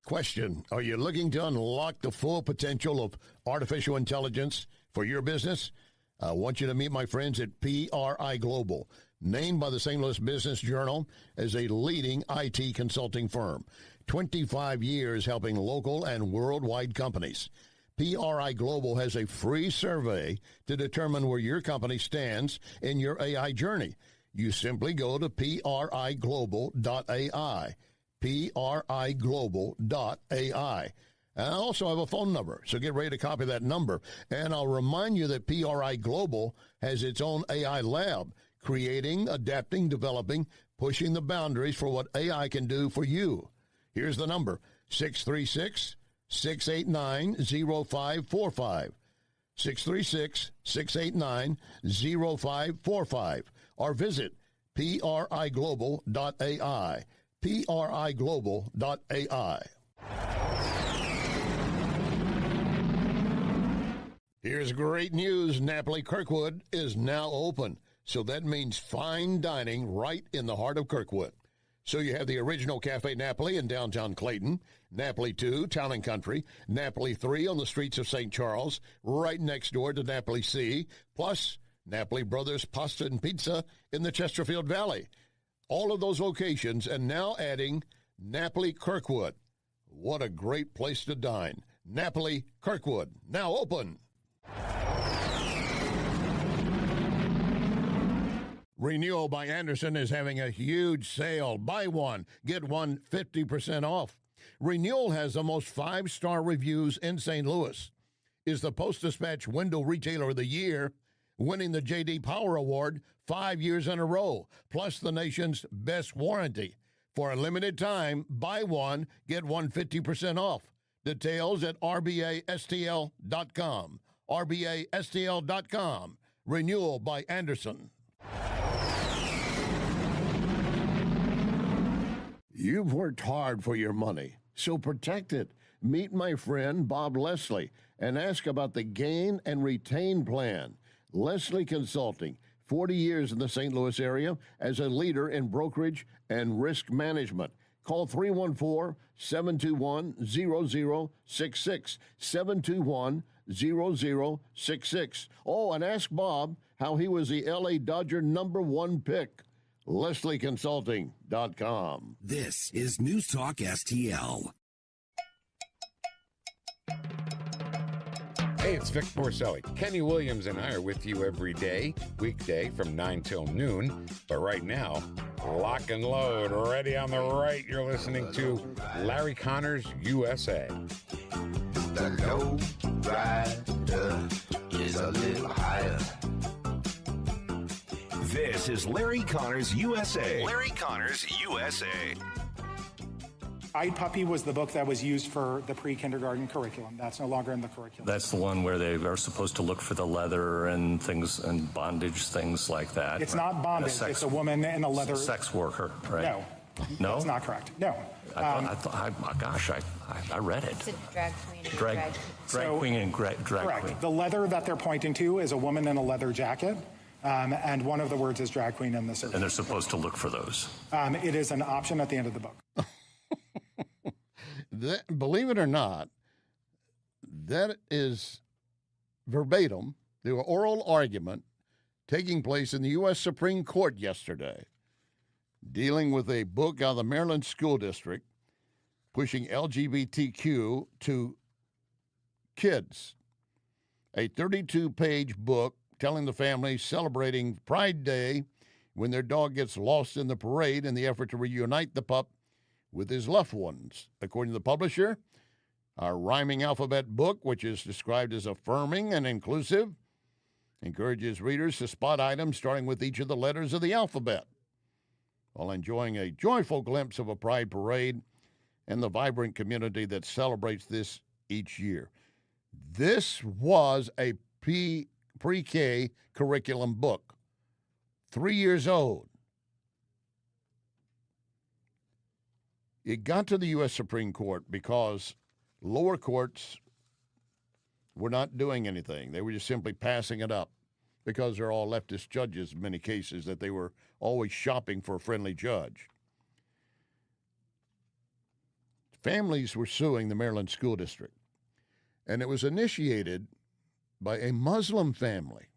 Speaker 6: Question: are you looking to unlock the full potential of artificial intelligence for your business? I want you to meet my friends at PRI Global, named by the St. Louis Business Journal as a leading IT consulting firm. 25 years helping local and worldwide companies. PRI Global has a free survey to determine where your company stands in your AI journey. You simply go to priglobal.ai, priglobal.ai. And I also have a phone number, so get ready to copy that number. And I'll remind you that PRI Global has its own AI lab, creating, adapting, developing, pushing the boundaries for what AI can do for you. Here's the number, 636-689-0545, 636-689-0545, or visit priglobal.ai, priglobal.ai. Here's great news. Napoli Kirkwood is now open, so that means fine dining right in the heart of Kirkwood. So you have the original Cafe Napoli in downtown Clayton, Napoli 2, Town and Country, Napoli 3 on the streets of St. Charles, right next door to Napoli C, plus Napoli Brothers Pasta and Pizza in the Chesterfield Valley. All of those locations, and now adding Napoli Kirkwood. What a great place to dine. Napoli Kirkwood, now open. Renewal by Anderson is having a huge sale. Buy one, get one 50% off. Renewal has the most 5-star reviews in St. Louis, is the Post-Dispatch Window Retailer of the Year, winning the J.D. Power Award 5 years in a row, plus the nation's best warranty. For a limited time, buy one, get one 50% off. Details at rbastl.com. rbastl.com. Renewal by Anderson. You've worked hard for your money, so protect it. Meet my friend Bob Leslie and ask about the Gain and Retain Plan. Leslie Consulting, 40 years in the St. Louis area as a leader in brokerage and risk management. Call 314-721-0066, 721-0066. Oh, and ask Bob how he was the L.A. Dodger #1 pick. LeslieConsulting.com.
Speaker 2: This is News Talk STL.
Speaker 7: Hey, it's Vic Porcelli. Kenny Williams and I are with you every day, weekday from 9 till noon. But right now, lock and load, ready on the right. You're listening to Larry Connors, USA.
Speaker 4: The low rider is a little higher.
Speaker 3: This is Larry Connors, USA. Larry Connors, USA.
Speaker 21: Eyed Puppy was the book that was used for the pre-kindergarten curriculum. That's no longer in the curriculum.
Speaker 22: That's the one where they are supposed to look for the leather and things and bondage, things like that.
Speaker 21: It's not bondage. It's a woman in a leather.
Speaker 22: Sex worker, right?
Speaker 21: No.
Speaker 22: No?
Speaker 21: That's not correct. No.
Speaker 22: I read it.
Speaker 17: It's a drag queen.
Speaker 22: Drag queen and drag
Speaker 21: correct.
Speaker 22: queen.
Speaker 21: The leather that they're pointing to is a woman in a leather jacket. And one of the words is drag queen in the search.
Speaker 22: And they're supposed to look for those.
Speaker 21: It is an option at the end of the book.
Speaker 6: Believe it or not, that is verbatim the oral argument taking place in the U.S. Supreme Court yesterday, dealing with a book out of the Maryland School District pushing LGBTQ to kids. A 32-page book telling the family celebrating Pride Day when their dog gets lost in the parade in the effort to reunite the pup with his loved ones. According to the publisher, our rhyming alphabet book, which is described as affirming and inclusive, encourages readers to spot items starting with each of the letters of the alphabet, while enjoying a joyful glimpse of a pride parade and the vibrant community that celebrates this each year. This was a pre-K curriculum book, 3 years old. It got to the U.S. Supreme Court because lower courts were not doing anything. They were just simply passing it up because they're all leftist judges in many cases, that they were always shopping for a friendly judge. Families were suing the Maryland School District, and it was initiated by a Muslim family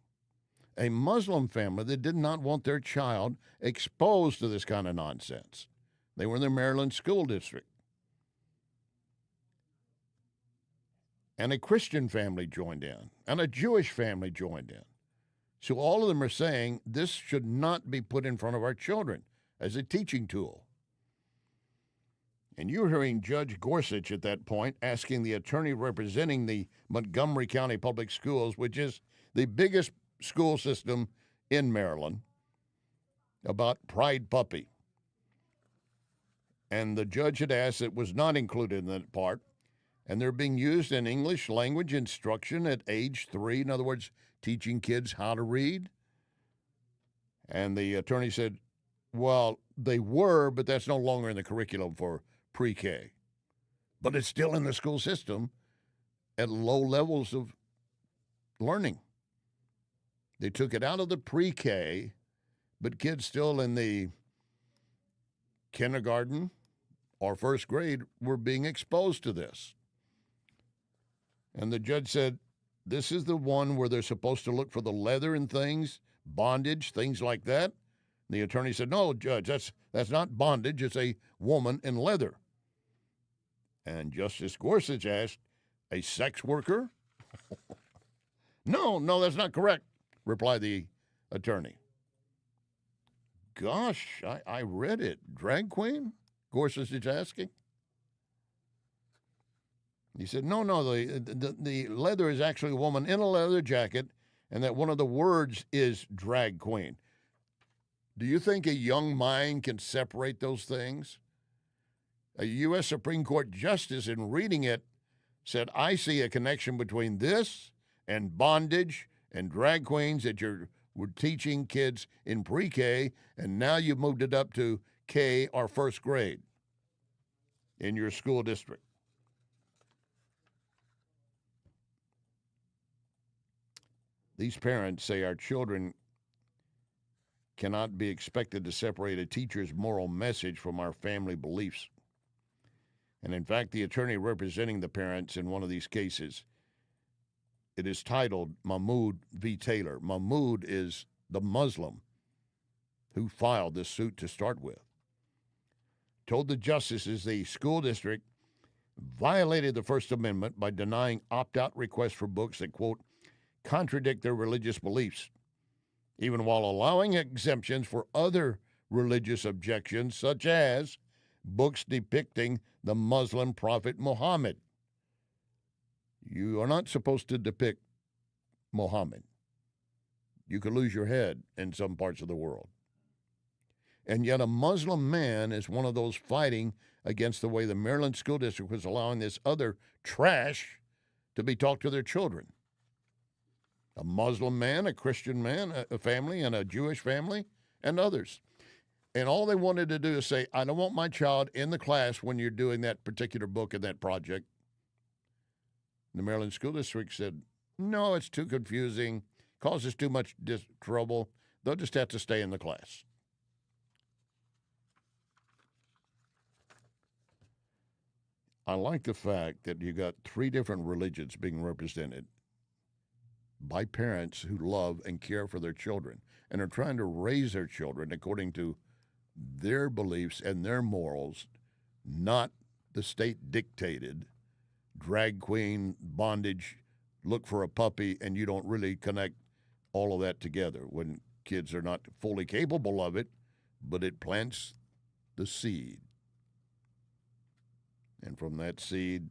Speaker 6: that did not want their child exposed to this kind of nonsense. They were in the Maryland School District. And a Christian family joined in, and a Jewish family joined in. So all of them are saying this should not be put in front of our children as a teaching tool. And you're hearing Judge Gorsuch at that point asking the attorney representing the Montgomery County Public Schools, which is the biggest school system in Maryland, about Pride Puppy. And the judge had asked it was not included in that part. And they're being used in English language instruction at age 3. In other words, teaching kids how to read. And the attorney said, well, they were, but that's no longer in the curriculum for pre-K. But it's still in the school system at low levels of learning. They took it out of the pre-K, but kids still in the kindergarten or first grade were being exposed to this. And the judge said, this is the one where they're supposed to look for the leather and things, bondage, things like that. The attorney said, no, Judge, that's not bondage. It's a woman in leather. And Justice Gorsuch asked, a sex worker? No, that's not correct, replied the attorney. Gosh, I read it. Drag queen? Gorsuch is asking. He said, no, the leather is actually a woman in a leather jacket, and that one of the words is drag queen. Do you think a young mind can separate those things? A U.S. Supreme Court justice, in reading it, said, I see a connection between this and bondage and drag queens that were teaching kids in pre-K, and now you've moved it up to K or first grade in your school district. These parents say our children cannot be expected to separate a teacher's moral message from our family beliefs. And in fact, the attorney representing the parents in one of these cases, it is titled Mahmoud v. Taylor. Mahmoud is the Muslim who filed this suit to start with. Told the justices the school district violated the First Amendment by denying opt-out requests for books that, quote, contradict their religious beliefs, even while allowing exemptions for other religious objections, such as books depicting the Muslim prophet Muhammad. You are not supposed to depict Muhammad. You could lose your head in some parts of the world. And yet a Muslim man is one of those fighting against the way the Maryland School District was allowing this other trash to be taught to their children. A Muslim man, a Christian man, a family, and a Jewish family, and others. And all they wanted to do is say, I don't want my child in the class when you're doing that particular book and that project. The Maryland School District said, no, it's too confusing, causes too much trouble. They'll just have to stay in the class. I like the fact that you got 3 different religions being represented by parents who love and care for their children and are trying to raise their children according to their beliefs and their morals, not the state-dictated drag queen, bondage, look for a puppy, and you don't really connect all of that together when kids are not fully capable of it, but it plants the seed. And from that seed,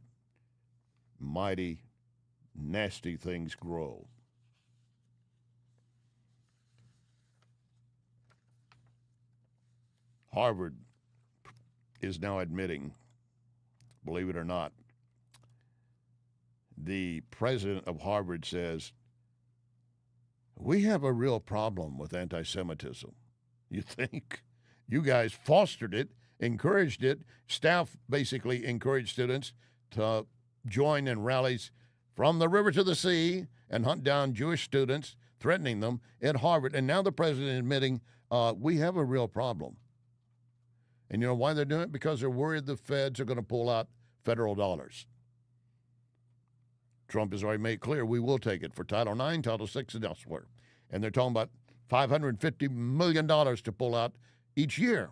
Speaker 6: mighty, nasty things grow. Harvard is now admitting, believe it or not, the president of Harvard says, we have a real problem with anti-Semitism. You think? You guys fostered it, encouraged it. Staff basically encouraged students to join in rallies from the river to the sea and hunt down Jewish students, threatening them at Harvard. And now the president admitting, we have a real problem. And you know why they're doing it? Because they're worried the feds are going to pull out federal dollars. Trump has already made clear we will take it for Title IX, Title VI, and elsewhere. And they're talking about $550 million to pull out each year.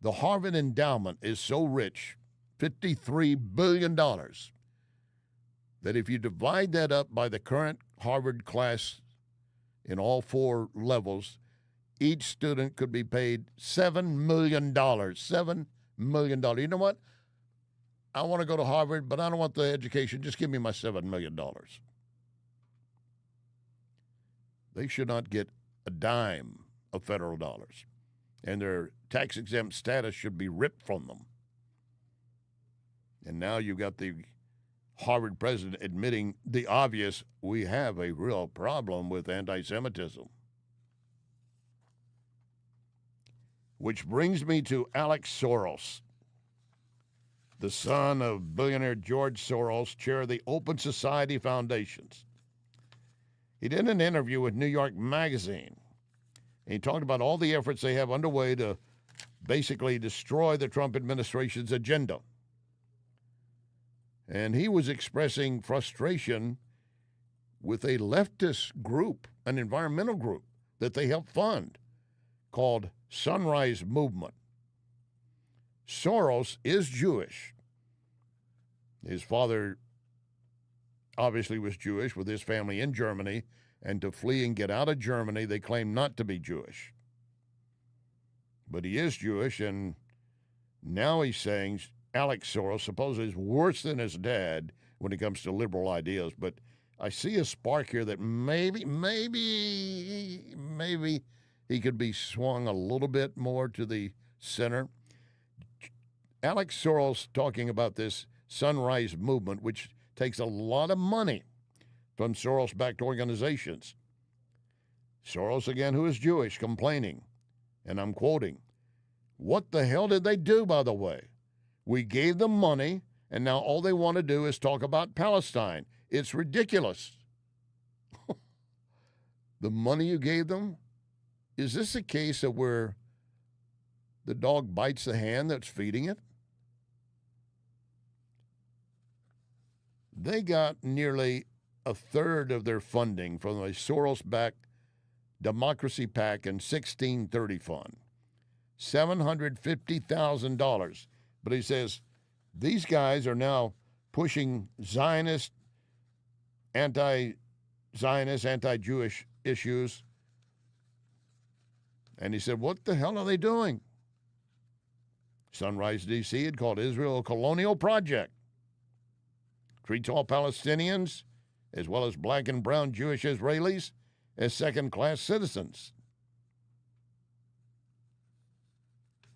Speaker 6: The Harvard endowment is so rich, $53 billion, that if you divide that up by the current Harvard class in all 4 levels, each student could be paid $7 million. $7 million. You know what? I want to go to Harvard, but I don't want the education. Just give me my $7 million. They should not get a dime of federal dollars, and their tax-exempt status should be ripped from them. And now you've got the Harvard president admitting the obvious, we have a real problem with anti-Semitism. Which brings me to Alex Soros, the son of billionaire George Soros, chair of the Open Society Foundations. He did an interview with New York Magazine, and he talked about all the efforts they have underway to basically destroy the Trump administration's agenda. And he was expressing frustration with a leftist group, an environmental group that they help fund called Sunrise Movement. Soros is Jewish. His father obviously was Jewish with his family in Germany, and to flee and get out of Germany, they claim not to be Jewish. But he is Jewish, and now he's saying Alex Soros supposedly is worse than his dad when it comes to liberal ideas. But I see a spark here that maybe he could be swung a little bit more to the center. Alex Soros talking about this Sunrise Movement, which takes a lot of money from Soros-backed organizations. Soros, again, who is Jewish, complaining, and I'm quoting, "What the hell did they do, by the way? We gave them money, and now all they want to do is talk about Palestine. It's ridiculous." The money you gave them? Is this a case of where the dog bites the hand that's feeding it? They got nearly a third of their funding from a Soros-backed Democracy PAC and 1630 fund, $750,000. But he says these guys are now pushing Zionist, anti-Zionist, anti-Jewish issues. And he said, what the hell are they doing? Sunrise D.C. had called Israel a colonial project. Treats all Palestinians, as well as black and brown Jewish Israelis, as second-class citizens.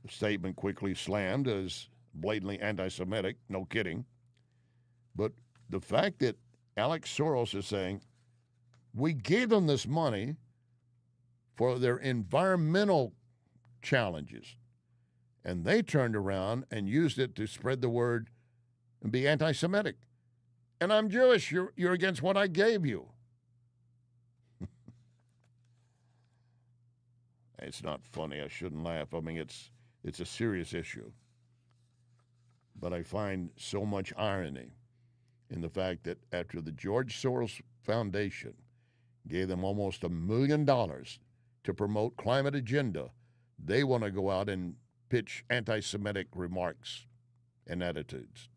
Speaker 6: The statement quickly slammed as blatantly anti-Semitic, no kidding. But the fact that Alex Soros is saying, we gave them this money for their environmental challenges, and they turned around and used it to spread the word and be anti-Semitic. And I'm Jewish. You're against what I gave you. It's not funny. I shouldn't laugh. I mean, it's a serious issue. But I find so much irony in the fact that after the George Soros Foundation gave them almost $1 million to promote climate agenda, they want to go out and pitch anti-Semitic remarks and attitudes.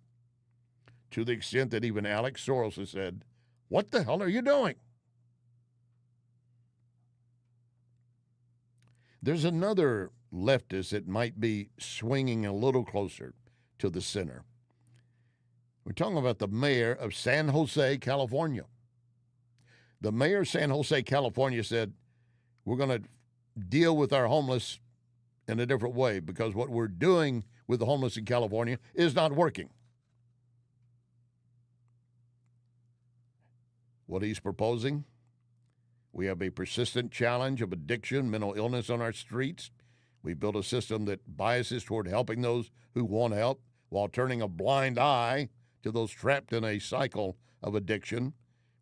Speaker 6: To the extent that even Alex Soros has said, what the hell are you doing? There's another leftist that might be swinging a little closer to the center. We're talking about the mayor of San Jose, California. The mayor of San Jose, California said, we're going to deal with our homeless in a different way because what we're doing with the homeless in California is not working. What he's proposing? We have a persistent challenge of addiction, mental illness on our streets. We built a system that biases toward helping those who want help while turning a blind eye to those trapped in a cycle of addiction.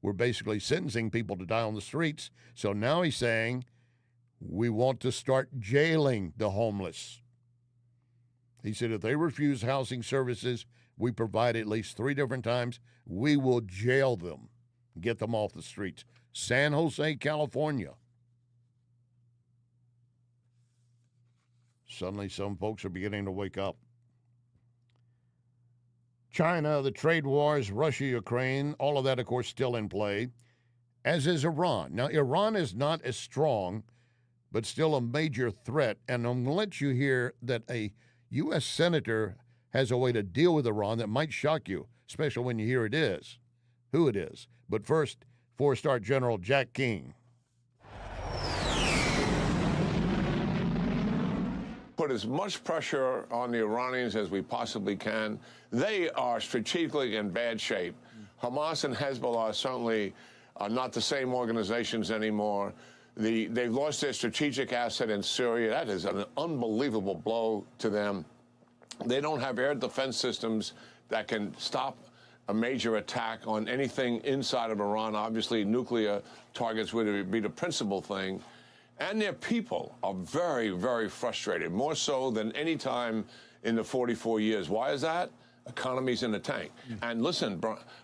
Speaker 6: We're basically sentencing people to die on the streets. So now he's saying we want to start jailing the homeless. He said if they refuse housing services we provide at least 3 different times, we will jail them, get them off the streets. San Jose, California. Suddenly some folks are beginning to wake up. China, the trade wars, Russia, Ukraine, all of that, of course, still in play, as is Iran. Now, Iran is not as strong, but still a major threat. And I'm going to let you hear that a U.S. senator has a way to deal with Iran that might shock you, especially when you hear who it is. But first, 4-star General Jack King.
Speaker 12: Put as much pressure on the Iranians as we possibly can. They are strategically in bad shape. Hamas and Hezbollah certainly are not the same organizations anymore. They've lost their strategic asset in Syria. That is an unbelievable blow to them. They don't have air defense systems that can stop a major attack on anything inside of Iran. Obviously, nuclear targets would be the principal thing. and their people are very, very frustrated, more so than any time in the 44 years. Why is that? Economy's in the tank. And listen,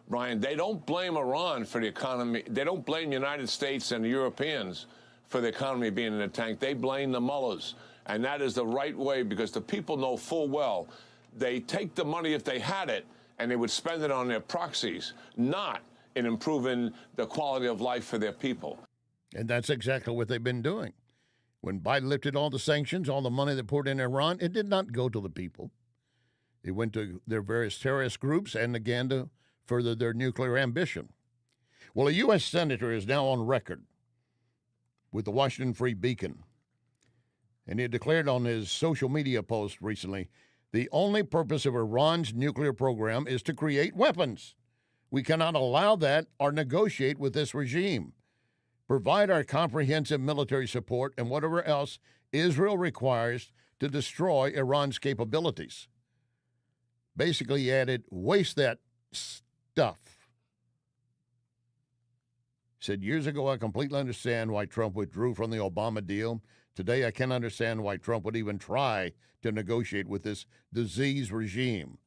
Speaker 12: Brian, they don't blame Iran for the economy. They don't blame the United States and the Europeans for the economy being in the tank. They blame the mullahs. And that is the right way, because the people know full well they take the money if they had it and they would spend it on their proxies, not in improving the quality of life for their people.
Speaker 6: And that's exactly what they've been doing. When Biden lifted all the sanctions, all the money that poured in Iran, it did not go to the people. It went to their various terrorist groups and again to further their nuclear ambition. Well, a U.S. senator is now on record with the Washington Free Beacon, and he declared on his social media post recently, the only purpose of Iran's nuclear program is to create weapons. We cannot allow that or negotiate with this regime. Provide our comprehensive military support and whatever else Israel requires to destroy Iran's capabilities. Basically, he added, waste that stuff. He said, years ago, I completely understand why Trump withdrew from the Obama deal. Today, I can't understand why Trump would even try to negotiate with this disease regime.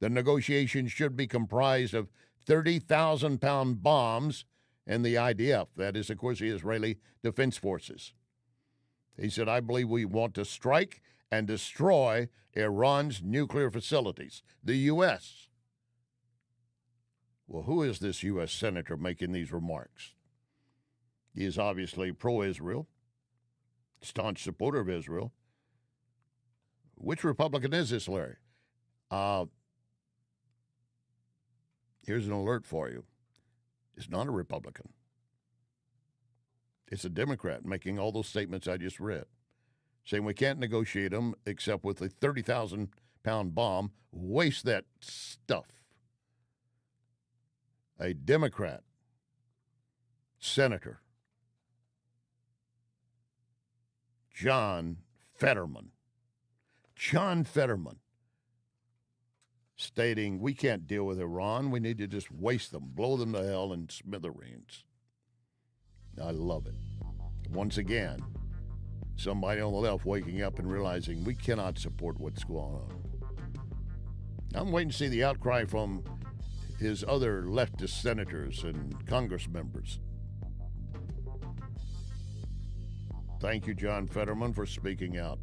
Speaker 6: The negotiations should be comprised of 30,000-pound bombs and the IDF, that is, of course, the Israeli Defense Forces. He said, I believe we want to strike and destroy Iran's nuclear facilities, the U.S. Well, who is this U.S. senator making these remarks? He is obviously pro-Israel, staunch supporter of Israel. Which Republican is this, Larry? Here's an alert for you. It's not a Republican. It's a Democrat making all those statements I just read, saying we can't negotiate them except with a 30,000-pound bomb. Waste that stuff. A Democrat senator, John Fetterman, stating we can't deal with Iran. We need to just waste them, blow them to hell in smithereens. I love it. Once again, somebody on the left waking up and realizing we cannot support what's going on. I'm waiting to see the outcry from his other leftist senators and Congress members. Thank you, John Fetterman, for speaking out.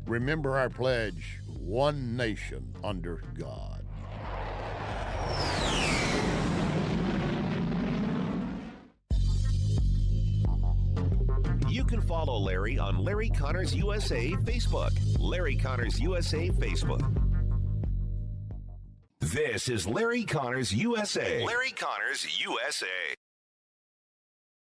Speaker 6: Remember our pledge, one nation under God.
Speaker 3: You can follow Larry on Larry Connors USA Facebook. Larry Connors USA Facebook. This is Larry Connors USA. Larry Connors USA.